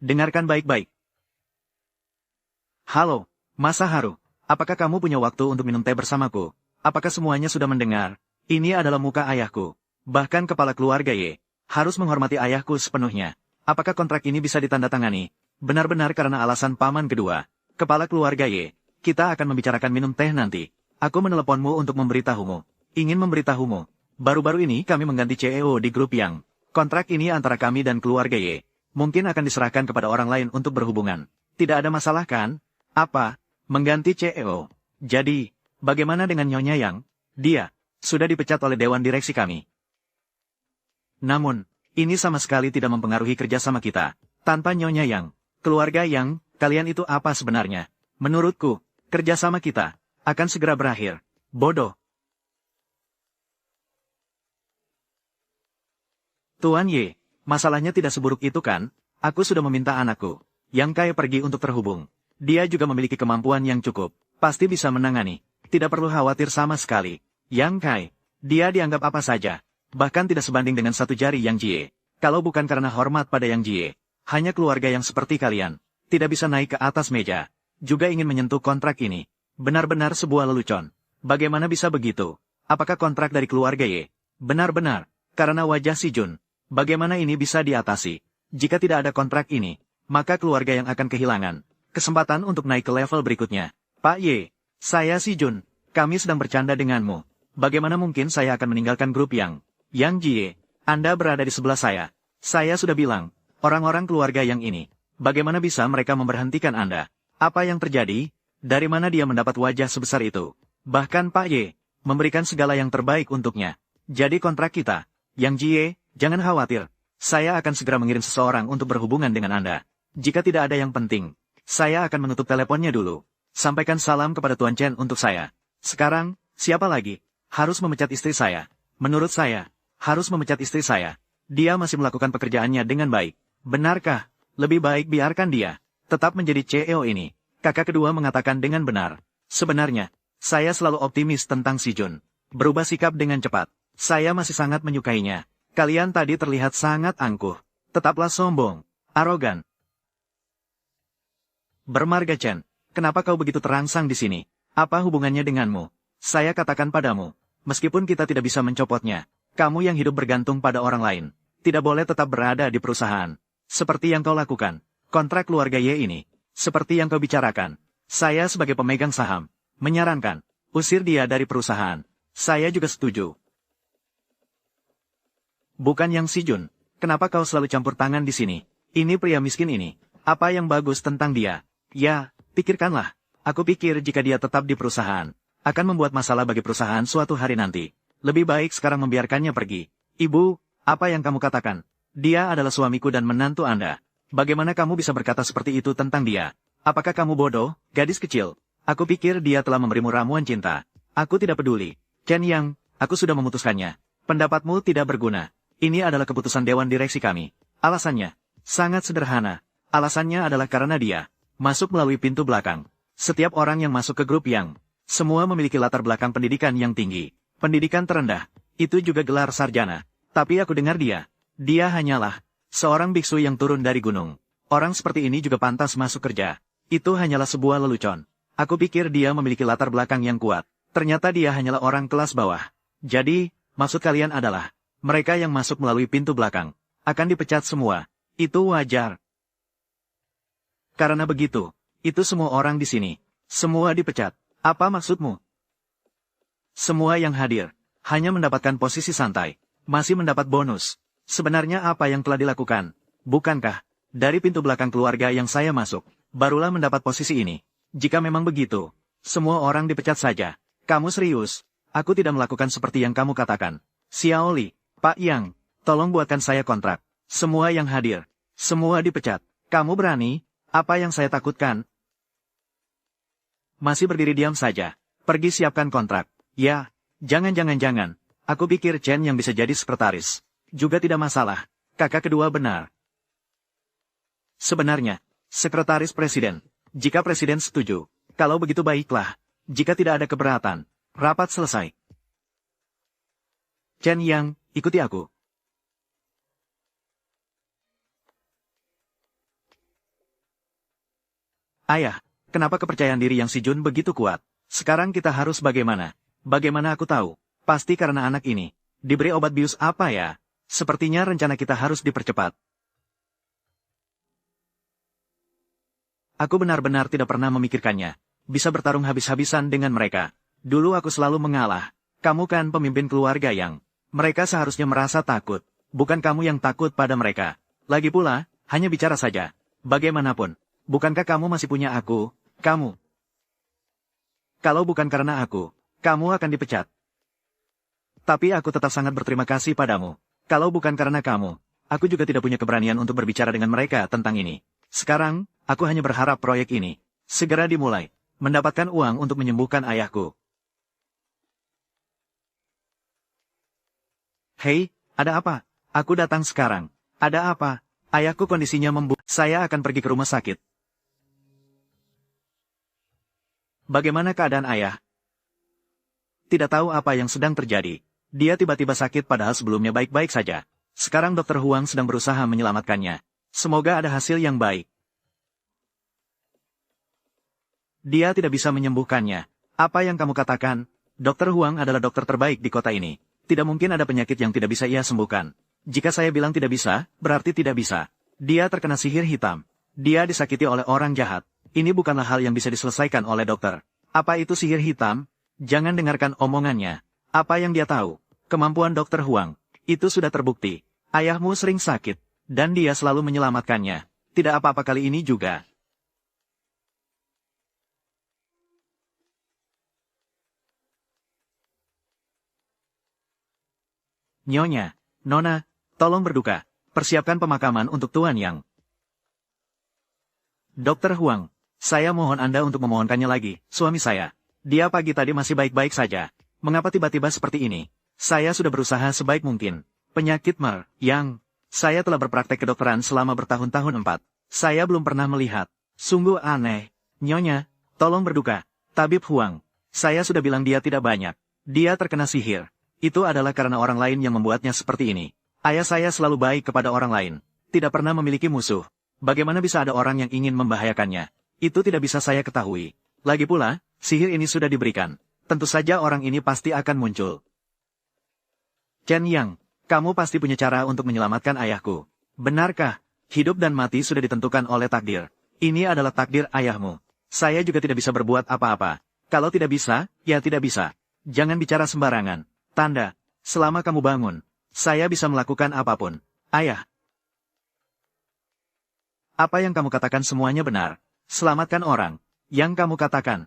Dengarkan baik-baik. Halo, Masaharu. Apakah kamu punya waktu untuk minum teh bersamaku? Apakah semuanya sudah mendengar? Ini adalah muka ayahku. Bahkan kepala keluarga Y harus menghormati ayahku sepenuhnya. Apakah kontrak ini bisa ditandatangani? Benar-benar karena alasan paman kedua. Kepala keluarga Y, kita akan membicarakan minum teh nanti. Aku meneleponmu untuk memberitahumu. Ingin memberitahumu. Baru-baru ini kami mengganti CEO di grup Yang. Kontrak ini antara kami dan keluarga Y. Mungkin akan diserahkan kepada orang lain untuk berhubungan. Tidak ada masalah kan? Apa? Mengganti CEO. Jadi, bagaimana dengan Nyonya Yang? Dia sudah dipecat oleh Dewan Direksi kami. Namun, ini sama sekali tidak mempengaruhi kerjasama kita. Tanpa Nyonya Yang, keluarga Yang, kalian itu apa sebenarnya? Menurutku, kerjasama kita akan segera berakhir. Bodoh. Tuan Y, masalahnya tidak seburuk itu kan? Aku sudah meminta anakku, Yang Kai pergi untuk terhubung. Dia juga memiliki kemampuan yang cukup. Pasti bisa menangani. Tidak perlu khawatir sama sekali. Yang Kai, dia dianggap apa saja. Bahkan tidak sebanding dengan satu jari Yang Jie. Kalau bukan karena hormat pada Yang Jie, hanya keluarga yang seperti kalian tidak bisa naik ke atas meja. Juga ingin menyentuh kontrak ini. Benar-benar sebuah lelucon. Bagaimana bisa begitu? Apakah kontrak dari keluarga Y? Benar-benar. Karena wajah Si-jun. Bagaimana ini bisa diatasi? Jika tidak ada kontrak ini, maka keluarga yang akan kehilangan kesempatan untuk naik ke level berikutnya. Pak Y, saya Si-jun. Kami sedang bercanda denganmu. Bagaimana mungkin saya akan meninggalkan grup Yang Jie? Anda berada di sebelah saya. Saya sudah bilang, orang-orang keluarga Yang ini. Bagaimana bisa mereka memberhentikan Anda? Apa yang terjadi? Dari mana dia mendapat wajah sebesar itu? Bahkan Pak Y, memberikan segala yang terbaik untuknya. Jadi kontrak kita, Yang Jie, jangan khawatir. Saya akan segera mengirim seseorang untuk berhubungan dengan Anda. Jika tidak ada yang penting, saya akan menutup teleponnya dulu. Sampaikan salam kepada Tuan Chen untuk saya. Sekarang, siapa lagi? harus memecat istri saya. Menurut saya, harus memecat istri saya. Dia masih melakukan pekerjaannya dengan baik. Benarkah? Lebih baik biarkan dia tetap menjadi CEO ini. Kakak kedua mengatakan dengan benar. Sebenarnya, saya selalu optimis tentang si Jun. Berubah sikap dengan cepat. Saya masih sangat menyukainya. Kalian tadi terlihat sangat angkuh. Tetaplah sombong, arogan. Bermarga Chen, kenapa kau begitu terangsang di sini? Apa hubungannya denganmu? Saya katakan padamu, meskipun kita tidak bisa mencopotnya, kamu yang hidup bergantung pada orang lain, tidak boleh tetap berada di perusahaan. Seperti yang kau lakukan, kontrak keluarga Y ini, seperti yang kau bicarakan, saya sebagai pemegang saham, menyarankan, usir dia dari perusahaan. Saya juga setuju. Bukan Yang Si Jun, kenapa kau selalu campur tangan di sini? Ini pria miskin ini, apa yang bagus tentang dia? Ya, pikirkanlah. Aku pikir jika dia tetap di perusahaan, akan membuat masalah bagi perusahaan suatu hari nanti. Lebih baik sekarang membiarkannya pergi. Ibu, apa yang kamu katakan? Dia adalah suamiku dan menantu Anda. Bagaimana kamu bisa berkata seperti itu tentang dia? Apakah kamu bodoh, gadis kecil? Aku pikir dia telah memberimu ramuan cinta. Aku tidak peduli. Chen Yang, aku sudah memutuskannya. Pendapatmu tidak berguna. Ini adalah keputusan Dewan Direksi kami. Alasannya, sangat sederhana. Alasannya adalah karena dia masuk melalui pintu belakang. Setiap orang yang masuk ke grup Yang, semua memiliki latar belakang pendidikan yang tinggi. Pendidikan terendah, itu juga gelar sarjana. Tapi aku dengar dia hanyalah seorang biksu yang turun dari gunung. Orang seperti ini juga pantas masuk kerja. Itu hanyalah sebuah lelucon. Aku pikir dia memiliki latar belakang yang kuat. Ternyata dia hanyalah orang kelas bawah. Jadi, maksud kalian adalah, mereka yang masuk melalui pintu belakang akan dipecat semua. Itu wajar. Karena begitu, itu semua orang di sini. Semua dipecat. Apa maksudmu? Semua yang hadir hanya mendapatkan posisi santai. Masih mendapat bonus. Sebenarnya apa yang telah dilakukan? Bukankah, dari pintu belakang keluarga yang saya masuk, barulah mendapat posisi ini? Jika memang begitu, semua orang dipecat saja. Kamu serius? Aku tidak melakukan seperti yang kamu katakan. Xiao Li, Pak Yang, tolong buatkan saya kontrak. Semua yang hadir, semua dipecat. Kamu berani? Apa yang saya takutkan? Masih berdiri diam saja. Pergi siapkan kontrak. Ya, jangan. Aku pikir Chen yang bisa jadi sekretaris. Juga tidak masalah. Kakak kedua benar. Sebenarnya, sekretaris presiden. Jika presiden setuju, kalau begitu baiklah. Jika tidak ada keberatan, rapat selesai. Chen Yang, ikuti aku. Ayah, kenapa kepercayaan diri Yang Si Jun begitu kuat? Sekarang kita harus bagaimana? Bagaimana aku tahu? Pasti karena anak ini. Diberi obat bius apa ya? Sepertinya rencana kita harus dipercepat. Aku benar-benar tidak pernah memikirkannya. Bisa bertarung habis-habisan dengan mereka. Dulu aku selalu mengalah. Kamu kan pemimpin keluarga Yang. Mereka seharusnya merasa takut. Bukan kamu yang takut pada mereka. Lagi pula, hanya bicara saja. Bagaimanapun. Bukankah kamu masih punya aku? Kamu. Kalau bukan karena aku, kamu akan dipecat. Tapi aku tetap sangat berterima kasih padamu. Kalau bukan karena kamu, aku juga tidak punya keberanian untuk berbicara dengan mereka tentang ini. Sekarang, aku hanya berharap proyek ini segera dimulai. Mendapatkan uang untuk menyembuhkan ayahku. Hei, ada apa? Aku datang sekarang. Ada apa? Ayahku kondisinya memburuk. Saya akan pergi ke rumah sakit. Bagaimana keadaan ayah? Tidak tahu apa yang sedang terjadi. Dia tiba-tiba sakit padahal sebelumnya baik-baik saja. Sekarang Dr. Huang sedang berusaha menyelamatkannya. Semoga ada hasil yang baik. Dia tidak bisa menyembuhkannya. Apa yang kamu katakan? Dr. Huang adalah dokter terbaik di kota ini. Tidak mungkin ada penyakit yang tidak bisa ia sembuhkan. Jika saya bilang tidak bisa, berarti tidak bisa. Dia terkena sihir hitam. Dia disakiti oleh orang jahat. Ini bukanlah hal yang bisa diselesaikan oleh dokter. Apa itu sihir hitam? Jangan dengarkan omongannya. Apa yang dia tahu? Kemampuan Dr. Huang. Itu sudah terbukti. Ayahmu sering sakit. Dan dia selalu menyelamatkannya. Tidak apa-apa kali ini juga. Nyonya, Nona, tolong berduka. Persiapkan pemakaman untuk Tuan Yang. Dr. Huang, saya mohon Anda untuk memohonkannya lagi, suami saya. Dia pagi tadi masih baik-baik saja. Mengapa tiba-tiba seperti ini? Saya sudah berusaha sebaik mungkin. Penyakit Yang. Saya telah berpraktek kedokteran selama bertahun-tahun 4. Saya belum pernah melihat. Sungguh aneh. Nyonya, tolong berduka. Tabib Huang. Saya sudah bilang dia tidak banyak. Dia terkena sihir. Itu adalah karena orang lain yang membuatnya seperti ini. Ayah saya selalu baik kepada orang lain. Tidak pernah memiliki musuh. Bagaimana bisa ada orang yang ingin membahayakannya? Itu tidak bisa saya ketahui. Lagi pula, sihir ini sudah diberikan. Tentu saja orang ini pasti akan muncul. Chen Yang, kamu pasti punya cara untuk menyelamatkan ayahku. Benarkah? Hidup dan mati sudah ditentukan oleh takdir. Ini adalah takdir ayahmu. Saya juga tidak bisa berbuat apa-apa. Kalau tidak bisa, ya tidak bisa. Jangan bicara sembarangan. Tanda, selama kamu bangun, saya bisa melakukan apapun. Ayah. Apa yang kamu katakan semuanya benar. Selamatkan orang. Yang kamu katakan.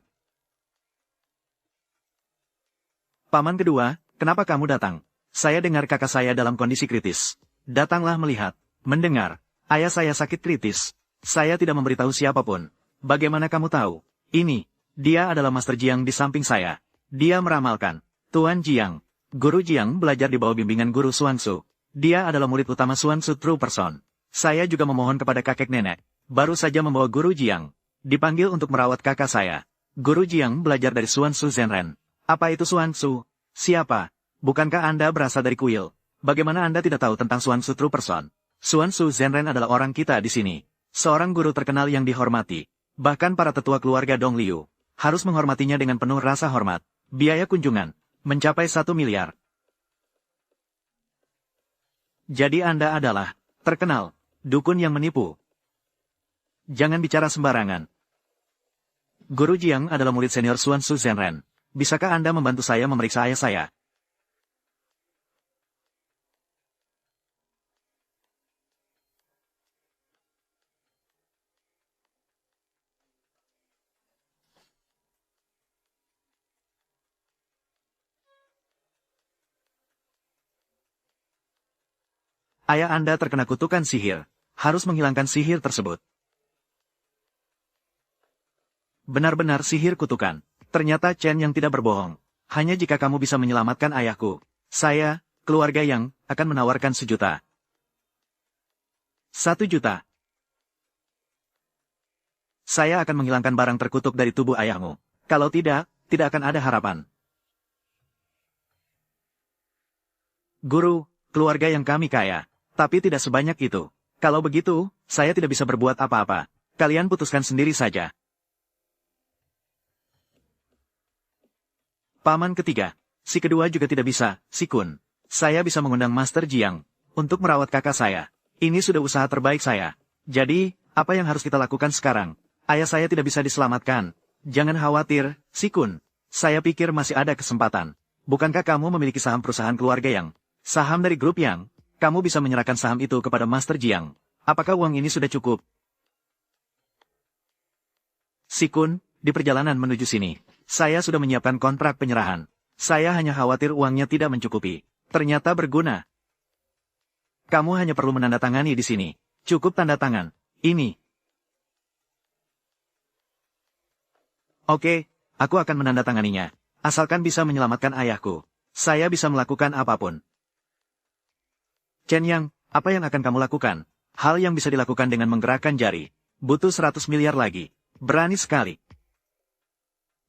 Paman kedua, kenapa kamu datang? Saya dengar kakak saya dalam kondisi kritis. Datanglah melihat, mendengar. Ayah saya sakit kritis. Saya tidak memberitahu siapapun. Bagaimana kamu tahu? Ini, dia adalah Master Jiang di samping saya. Dia meramalkan. Tuan Jiang. Guru Jiang belajar di bawah bimbingan Guru Xuanzu. Dia adalah murid utama Xuanzu True Person. Saya juga memohon kepada kakek nenek. Baru saja membawa Guru Jiang. Dipanggil untuk merawat kakak saya. Guru Jiang belajar dari Xuanzu Zenren. Apa itu Xuanzu? Siapa? Bukankah Anda berasal dari kuil? Bagaimana Anda tidak tahu tentang Xuanzu True Person? Xuanzu Zenren adalah orang kita di sini. Seorang guru terkenal yang dihormati. Bahkan para tetua keluarga Dong Liu harus menghormatinya dengan penuh rasa hormat. Biaya kunjungan mencapai 1 miliar. Jadi Anda adalah terkenal dukun yang menipu. Jangan bicara sembarangan. Guru Jiang adalah murid senior Xuanzu Zenren. Bisakah Anda membantu saya memeriksa ayah saya? Ayah Anda terkena kutukan sihir. Harus menghilangkan sihir tersebut. Benar-benar sihir kutukan. Ternyata Chen yang tidak berbohong. Hanya jika kamu bisa menyelamatkan ayahku. Saya, keluarga Yang, akan menawarkan 1 juta. 1 juta. Saya akan menghilangkan barang terkutuk dari tubuh ayahmu. Kalau tidak, tidak akan ada harapan. Guru, keluarga yang kami kaya. Tapi tidak sebanyak itu. Kalau begitu, saya tidak bisa berbuat apa-apa. Kalian putuskan sendiri saja. Paman ketiga. Si kedua juga tidak bisa, si Kun. Saya bisa mengundang Master Jiang untuk merawat kakak saya. Ini sudah usaha terbaik saya. Jadi, apa yang harus kita lakukan sekarang? Ayah saya tidak bisa diselamatkan. Jangan khawatir, si Kun. Saya pikir masih ada kesempatan. Bukankah kamu memiliki saham perusahaan keluarga Yang? Saham dari grup Yang? Kamu bisa menyerahkan saham itu kepada Master Jiang. Apakah uang ini sudah cukup? Si Kun, di perjalanan menuju sini, saya sudah menyiapkan kontrak penyerahan. Saya hanya khawatir uangnya tidak mencukupi. Ternyata berguna. Kamu hanya perlu menandatangani di sini. Cukup tanda tangan. Ini. Oke, aku akan menandatanganinya. Asalkan bisa menyelamatkan ayahku. Saya bisa melakukan apapun. Chen Yang, apa yang akan kamu lakukan? Hal yang bisa dilakukan dengan menggerakkan jari. Butuh 100 miliar lagi. Berani sekali.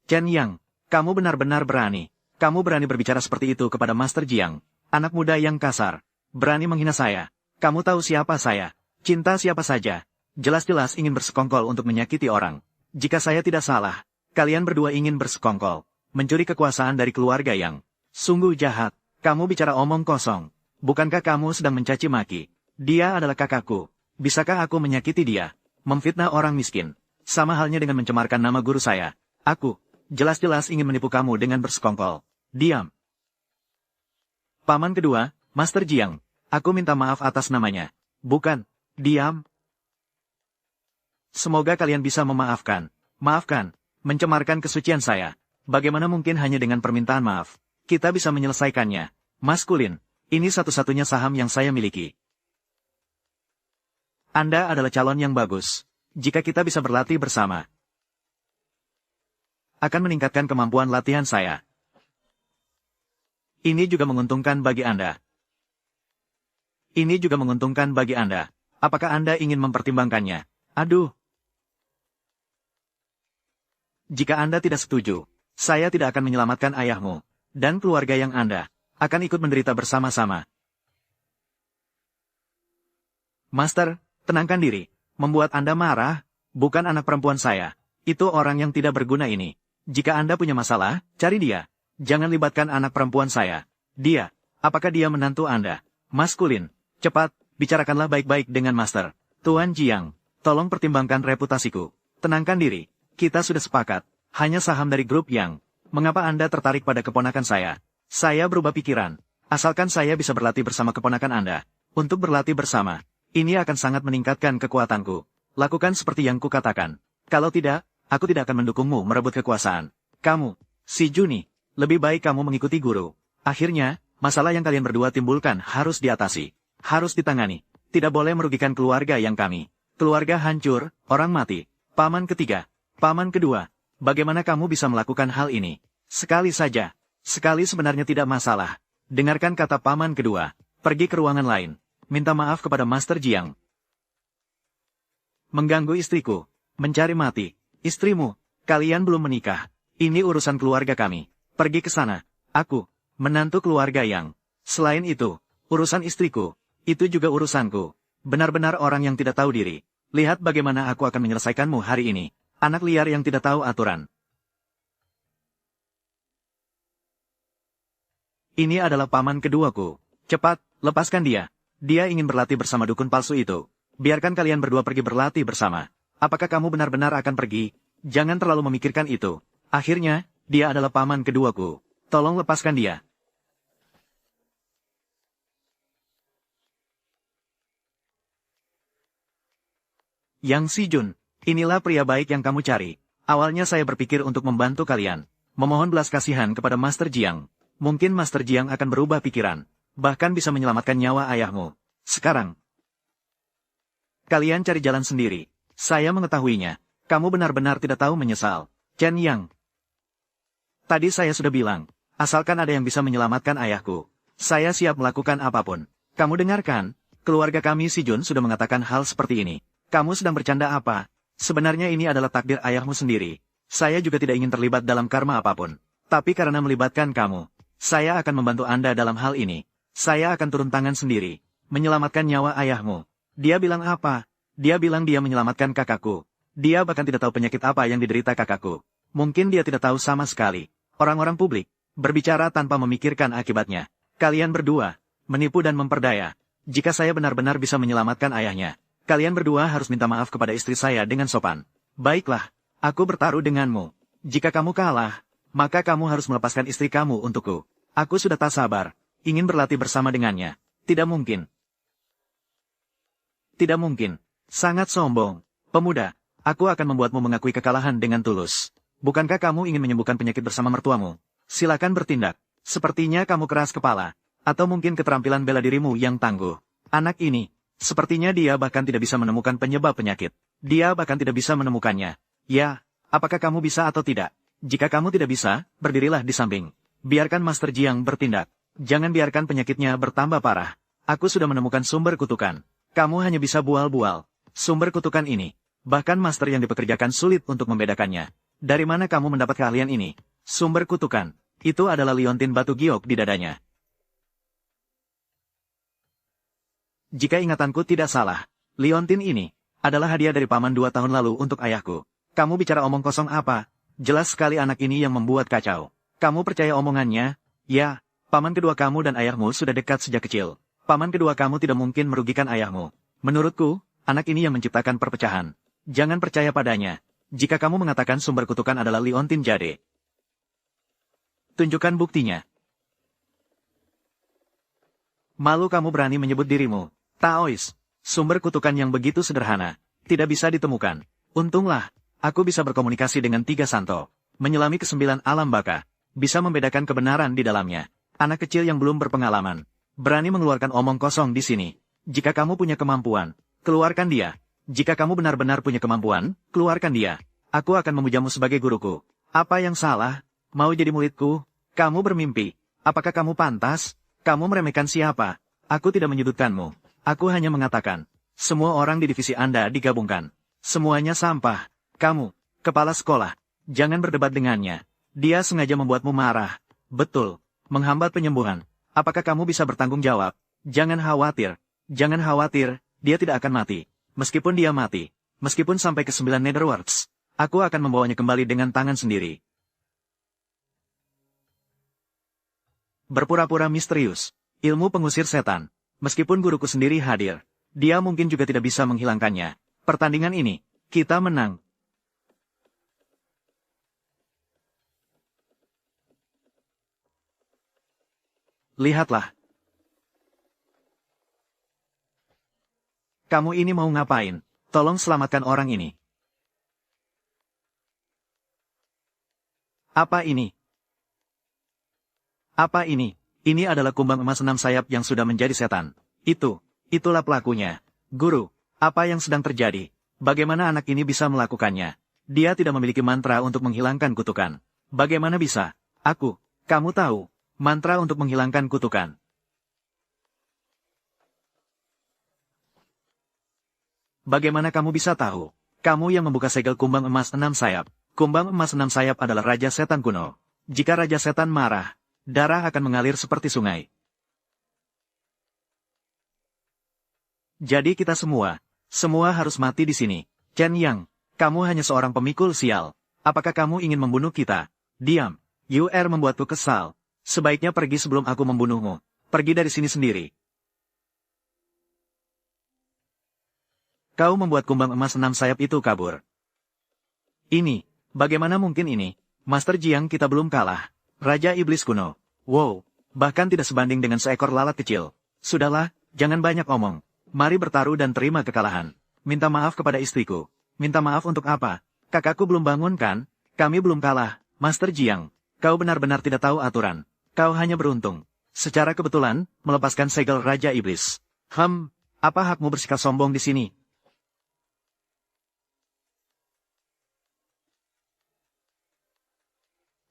Chen Yang, kamu benar-benar berani. Kamu berani berbicara seperti itu kepada Master Jiang. Anak muda yang kasar. Berani menghina saya. Kamu tahu siapa saya. Cinta siapa saja. Jelas-jelas ingin bersekongkol untuk menyakiti orang. Jika saya tidak salah, kalian berdua ingin bersekongkol. Mencuri kekuasaan dari keluarga Yang. Sungguh jahat. Kamu bicara omong kosong. Bukankah kamu sedang mencaci maki? Dia adalah kakakku. Bisakah aku menyakiti dia? Memfitnah orang miskin. Sama halnya dengan mencemarkan nama guru saya. Aku jelas-jelas ingin menipu kamu dengan bersekongkol. Diam. Paman kedua, Master Jiang. Aku minta maaf atas namanya. Bukan. Diam. Semoga kalian bisa memaafkan. Maafkan. Mencemarkan kesucian saya. Bagaimana mungkin hanya dengan permintaan maaf? Kita bisa menyelesaikannya. Maskulin. Ini satu-satunya saham yang saya miliki. Anda adalah calon yang bagus. Jika kita bisa berlatih bersama, akan meningkatkan kemampuan latihan saya. Ini juga menguntungkan bagi Anda. Ini juga menguntungkan bagi Anda. Apakah Anda ingin mempertimbangkannya? Aduh. Jika Anda tidak setuju, saya tidak akan menyelamatkan ayahmu dan keluarga yang Anda akan ikut menderita bersama-sama. Master, tenangkan diri. Membuat Anda marah, bukan anak perempuan saya. Itu orang yang tidak berguna ini. Jika Anda punya masalah, cari dia. Jangan libatkan anak perempuan saya. Dia, apakah dia menantu Anda? Maskulin. Cepat, bicarakanlah baik-baik dengan Master. Tuan Jiang, tolong pertimbangkan reputasiku. Tenangkan diri. Kita sudah sepakat. Hanya saham dari grup Yang. Mengapa Anda tertarik pada keponakan saya? Saya berubah pikiran. Asalkan saya bisa berlatih bersama keponakan Anda. Untuk berlatih bersama, ini akan sangat meningkatkan kekuatanku. Lakukan seperti yang kukatakan. Kalau tidak, aku tidak akan mendukungmu merebut kekuasaan. Kamu, si Juni, lebih baik kamu mengikuti guru. Akhirnya, masalah yang kalian berdua timbulkan harus diatasi. Harus ditangani. Tidak boleh merugikan keluarga yang kami. Keluarga hancur, orang mati. Paman ketiga, paman kedua. Bagaimana kamu bisa melakukan hal ini? Sekali saja. Sekali sebenarnya tidak masalah. Dengarkan kata paman kedua. Pergi ke ruangan lain. Minta maaf kepada Master Jiang. Mengganggu istriku. Mencari mati. Istrimu. Kalian belum menikah. Ini urusan keluarga kami. Pergi ke sana. Aku. Menantu keluarga Yang. Selain itu, urusan istriku. Itu juga urusanku. Benar-benar orang yang tidak tahu diri. Lihat bagaimana aku akan menyelesaikanmu hari ini. Anak liar yang tidak tahu aturan. Ini adalah paman keduaku. Cepat, lepaskan dia. Dia ingin berlatih bersama dukun palsu itu. Biarkan kalian berdua pergi berlatih bersama. Apakah kamu benar-benar akan pergi? Jangan terlalu memikirkan itu. Akhirnya, dia adalah paman keduaku. Tolong lepaskan dia. Yang Si Jun, inilah pria baik yang kamu cari. Awalnya saya berpikir untuk membantu kalian. Memohon belas kasihan kepada Master Jiang. Mungkin Master Jiang akan berubah pikiran. Bahkan bisa menyelamatkan nyawa ayahmu. Sekarang, kalian cari jalan sendiri. Saya mengetahuinya. Kamu benar-benar tidak tahu menyesal. Chen Yang. Tadi saya sudah bilang, asalkan ada yang bisa menyelamatkan ayahku, saya siap melakukan apapun. Kamu dengarkan, keluarga kami Si Jun sudah mengatakan hal seperti ini. Kamu sedang bercanda apa? Sebenarnya ini adalah takdir ayahmu sendiri. Saya juga tidak ingin terlibat dalam karma apapun. Tapi karena melibatkan kamu, saya akan membantu Anda dalam hal ini. Saya akan turun tangan sendiri. Menyelamatkan nyawa ayahmu. Dia bilang apa? Dia bilang dia menyelamatkan kakakku. Dia bahkan tidak tahu penyakit apa yang diderita kakakku. Mungkin dia tidak tahu sama sekali. Orang-orang publik berbicara tanpa memikirkan akibatnya. Kalian berdua menipu dan memperdaya. Jika saya benar-benar bisa menyelamatkan ayahnya, kalian berdua harus minta maaf kepada istri saya dengan sopan. Baiklah, aku bertaruh denganmu. Jika kamu kalah, maka kamu harus melepaskan istri kamu untukku. Aku sudah tak sabar, ingin berlatih bersama dengannya. Tidak mungkin. Tidak mungkin. Sangat sombong. Pemuda, aku akan membuatmu mengakui kekalahan dengan tulus. Bukankah kamu ingin menyembuhkan penyakit bersama mertuamu? Silakan bertindak. Sepertinya kamu keras kepala. Atau mungkin keterampilan bela dirimu yang tangguh. Anak ini, sepertinya dia bahkan tidak bisa menemukan penyebab penyakit. Dia bahkan tidak bisa menemukannya. Ya, apakah kamu bisa atau tidak? Jika kamu tidak bisa, berdirilah di samping. Biarkan Master Jiang bertindak. Jangan biarkan penyakitnya bertambah parah. Aku sudah menemukan sumber kutukan. Kamu hanya bisa bual-bual. Sumber kutukan ini. Bahkan Master yang dipekerjakan sulit untuk membedakannya. Dari mana kamu mendapat keahlian ini? Sumber kutukan. Itu adalah liontin batu giok di dadanya. Jika ingatanku tidak salah, liontin ini adalah hadiah dari paman 2 tahun lalu untuk ayahku. Kamu bicara omong kosong apa? Jelas sekali anak ini yang membuat kacau. Kamu percaya omongannya? Ya, paman kedua kamu dan ayahmu sudah dekat sejak kecil. Paman kedua kamu tidak mungkin merugikan ayahmu. Menurutku, anak ini yang menciptakan perpecahan. Jangan percaya padanya. Jika kamu mengatakan sumber kutukan adalah liontin jade, tunjukkan buktinya. Malu kamu berani menyebut dirimu Taois. Sumber kutukan yang begitu sederhana, tidak bisa ditemukan. Untunglah, aku bisa berkomunikasi dengan 3 santo, menyelami ke-9 alam baka, bisa membedakan kebenaran di dalamnya. Anak kecil yang belum berpengalaman, berani mengeluarkan omong kosong di sini. Jika kamu punya kemampuan, keluarkan dia. Jika kamu benar-benar punya kemampuan, keluarkan dia. Aku akan memujamu sebagai guruku. Apa yang salah? Mau jadi muridku? Kamu bermimpi. Apakah kamu pantas? Kamu meremehkan siapa? Aku tidak menyudutkanmu. Aku hanya mengatakan, semua orang di divisi Anda digabungkan. Semuanya sampah. Kamu, kepala sekolah, jangan berdebat dengannya. Dia sengaja membuatmu marah. Betul, menghambat penyembuhan. Apakah kamu bisa bertanggung jawab? Jangan khawatir. Jangan khawatir, dia tidak akan mati. Meskipun dia mati, meskipun sampai ke 9 Netherworlds, aku akan membawanya kembali dengan tangan sendiri. Berpura-pura misterius. Ilmu pengusir setan. Meskipun guruku sendiri hadir, dia mungkin juga tidak bisa menghilangkannya. Pertandingan ini, kita menang. Lihatlah. Kamu ini mau ngapain? Tolong selamatkan orang ini. Apa ini? Apa ini? Ini adalah kumbang emas 6 sayap yang sudah menjadi setan. Itulah pelakunya. Guru, apa yang sedang terjadi? Bagaimana anak ini bisa melakukannya? Dia tidak memiliki mantra untuk menghilangkan kutukan. Bagaimana bisa? Kamu tahu, mantra untuk menghilangkan kutukan. Bagaimana kamu bisa tahu? Kamu yang membuka segel kumbang emas 6 sayap. Kumbang emas 6 sayap adalah Raja Setan kuno. Jika Raja Setan marah, darah akan mengalir seperti sungai. Jadi kita semua harus mati di sini. Chen Yang, kamu hanya seorang pemikul sial. Apakah kamu ingin membunuh kita? Diam. UR membuatku kesal. Sebaiknya pergi sebelum aku membunuhmu. Pergi dari sini sendiri. Kau membuat kumbang emas 6 sayap itu kabur. Ini, bagaimana mungkin ini? Master Jiang kita belum kalah. Raja Iblis kuno. Wow, bahkan tidak sebanding dengan seekor lalat kecil. Sudahlah, jangan banyak omong. Mari bertaruh dan terima kekalahan. Minta maaf kepada istriku. Minta maaf untuk apa? Kakakku belum bangun kan? Kami belum kalah. Master Jiang, kau benar-benar tidak tahu aturan. Kau hanya beruntung. Secara kebetulan, melepaskan segel Raja Iblis. Apa hakmu bersikap sombong di sini?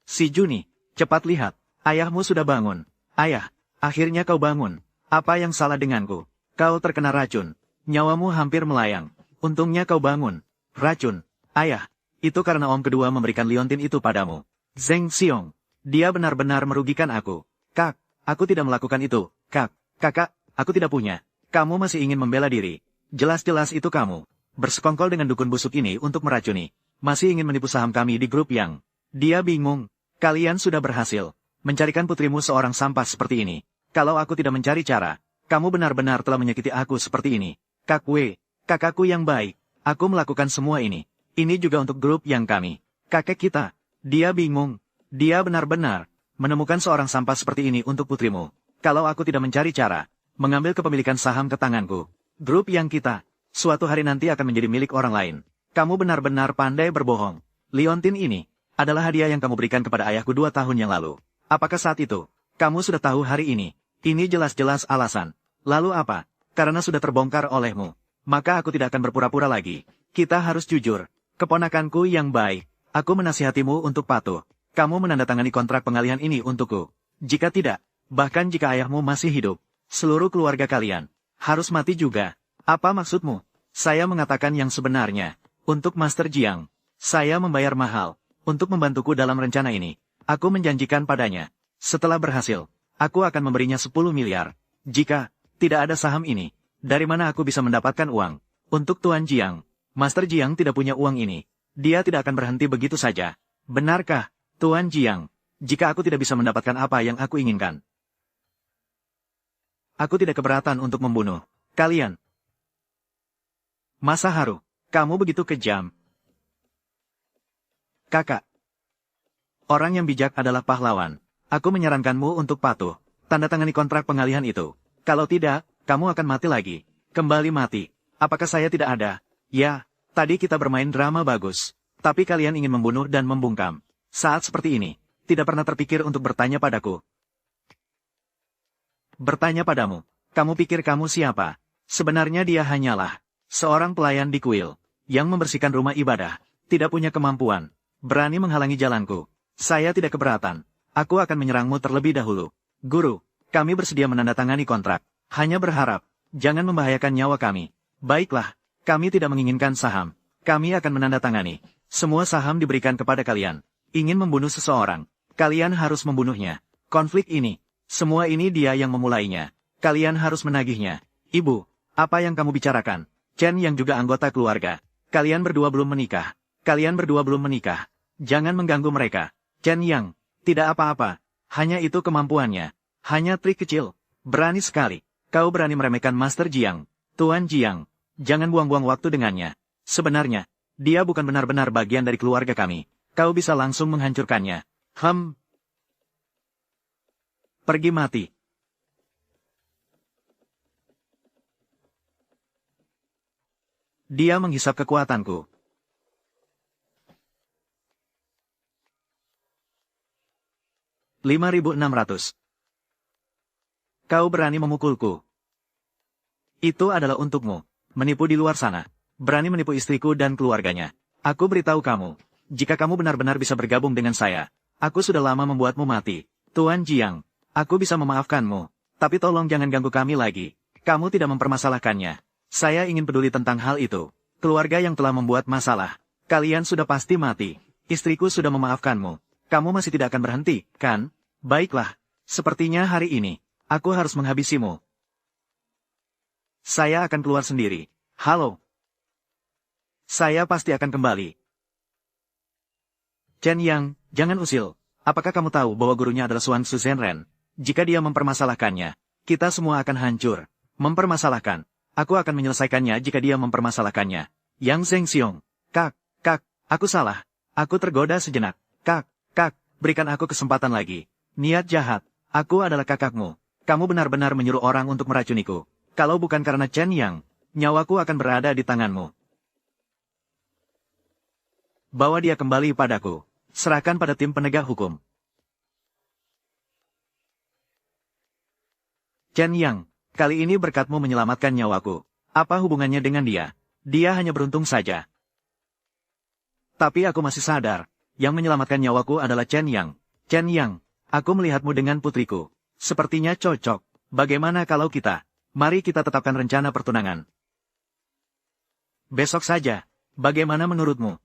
Si Juni, cepat lihat. Ayahmu sudah bangun. Ayah, akhirnya kau bangun. Apa yang salah denganku? Kau terkena racun. Nyawamu hampir melayang. Untungnya kau bangun. Racun. Ayah, itu karena om kedua memberikan liontin itu padamu. Zheng Xiong. Dia benar-benar merugikan aku. Kak, aku tidak melakukan itu. Kakak, aku tidak punya. Kamu masih ingin membela diri. Jelas-jelas itu kamu. Bersekongkol dengan dukun busuk ini untuk meracuni. Masih ingin menipu saham kami di grup yang. Dia bingung. Kalian sudah berhasil mencarikan putrimu seorang sampah seperti ini. Kalau aku tidak mencari cara, kamu benar-benar telah menyakiti aku seperti ini. Kakakku yang baik, aku melakukan semua ini. Ini juga untuk grup yang kami. Kakek kita, dia bingung. Dia benar-benar menemukan seorang sampah seperti ini untuk putrimu. Kalau aku tidak mencari cara, mengambil kepemilikan saham ke tanganku, grup yang kita, suatu hari nanti akan menjadi milik orang lain. Kamu benar-benar pandai berbohong. Liontin ini adalah hadiah yang kamu berikan kepada ayahku 2 tahun yang lalu. Apakah saat itu, kamu sudah tahu hari ini? Ini jelas-jelas alasan. Lalu apa? Karena sudah terbongkar olehmu. Maka aku tidak akan berpura-pura lagi. Kita harus jujur. Keponakanku yang baik, aku menasihatimu untuk patuh. Kamu menandatangani kontrak pengalihan ini untukku. Jika tidak, bahkan jika ayahmu masih hidup, seluruh keluarga kalian harus mati juga. Apa maksudmu? Saya mengatakan yang sebenarnya. Untuk Master Jiang, saya membayar mahal untuk membantuku dalam rencana ini. Aku menjanjikan padanya. Setelah berhasil, aku akan memberinya 10 miliar. Jika tidak ada saham ini, dari mana aku bisa mendapatkan uang? Untuk Tuan Jiang, Master Jiang tidak punya uang ini. Dia tidak akan berhenti begitu saja. Benarkah, Tuan Jiang? Jika aku tidak bisa mendapatkan apa yang aku inginkan, aku tidak keberatan untuk membunuh kalian. Masaharu, kamu begitu kejam. Kakak. Orang yang bijak adalah pahlawan. Aku menyarankanmu untuk patuh. Tanda tangani kontrak pengalihan itu. Kalau tidak, kamu akan mati lagi. Kembali mati. Apakah saya tidak ada? Ya, tadi kita bermain drama bagus. Tapi kalian ingin membunuh dan membungkam. Saat seperti ini, tidak pernah terpikir untuk bertanya padaku. Bertanya padamu. Kamu pikir kamu siapa? Sebenarnya dia hanyalah seorang pelayan di kuil, yang membersihkan rumah ibadah. Tidak punya kemampuan. Berani menghalangi jalanku. Saya tidak keberatan. Aku akan menyerangmu terlebih dahulu. Guru, kami bersedia menandatangani kontrak. Hanya berharap, jangan membahayakan nyawa kami. Baiklah, kami tidak menginginkan saham. Kami akan menandatangani. Semua saham diberikan kepada kalian. Ingin membunuh seseorang, kalian harus membunuhnya. Konflik ini, semua ini dia yang memulainya. Kalian harus menagihnya. Ibu, apa yang kamu bicarakan? Chen yang juga anggota keluarga. Kalian berdua belum menikah. Kalian berdua belum menikah. Jangan mengganggu mereka. Chen Yang, tidak apa-apa. Hanya itu kemampuannya. Hanya trik kecil. Berani sekali. Kau berani meremehkan Master Jiang. Tuan Jiang, jangan buang-buang waktu dengannya. Sebenarnya, dia bukan benar-benar bagian dari keluarga kami. Kau bisa langsung menghancurkannya. Pergi mati. Dia menghisap kekuatanku. 5.600. Kau berani memukulku. Itu adalah untukmu. Menipu di luar sana. Berani menipu istriku dan keluarganya. Aku beritahu kamu. Jika kamu benar-benar bisa bergabung dengan saya, aku sudah lama membuatmu mati. Tuan Jiang, aku bisa memaafkanmu. Tapi tolong jangan ganggu kami lagi. Kamu tidak mempermasalahkannya. Saya ingin peduli tentang hal itu. Keluarga yang telah membuat masalah. Kalian sudah pasti mati. Istriku sudah memaafkanmu. Kamu masih tidak akan berhenti, kan? Baiklah. Sepertinya hari ini, aku harus menghabisimu. Saya akan keluar sendiri. Halo. Saya pasti akan kembali. Chen Yang, jangan usil. Apakah kamu tahu bahwa gurunya adalah Suan Su Zhenren? Jika dia mempermasalahkannya, kita semua akan hancur. Mempermasalahkan. Aku akan menyelesaikannya jika dia mempermasalahkannya. Yang Zhengxiong. Kak, aku salah. Aku tergoda sejenak. Kak, berikan aku kesempatan lagi. Niat jahat. Aku adalah kakakmu. Kamu benar-benar menyuruh orang untuk meracuniku. Kalau bukan karena Chen Yang, nyawaku akan berada di tanganmu. Bawa dia kembali padaku. Serahkan pada tim penegak hukum. Chen Yang, kali ini berkatmu menyelamatkan nyawaku. Apa hubungannya dengan dia? Dia hanya beruntung saja. Tapi aku masih sadar, yang menyelamatkan nyawaku adalah Chen Yang. Chen Yang, aku melihatmu dengan putriku. Sepertinya cocok. Bagaimana kalau mari kita tetapkan rencana pertunangan. Besok saja. Bagaimana menurutmu?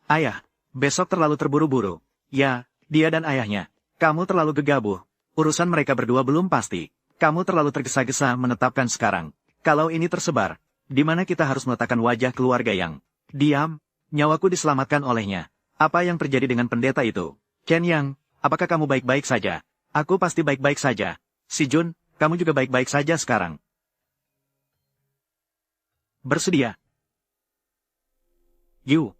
Ayah, besok terlalu terburu-buru. Ya, dia dan ayahnya. Kamu terlalu gegabah. Urusan mereka berdua belum pasti. Kamu terlalu tergesa-gesa menetapkan sekarang. Kalau ini tersebar, di mana kita harus meletakkan wajah keluarga yang diam? Nyawaku diselamatkan olehnya. Apa yang terjadi dengan pendeta itu? Chen Yang, apakah kamu baik-baik saja? Aku pasti baik-baik saja. Si Jun, kamu juga baik-baik saja sekarang. Bersedia? Yu.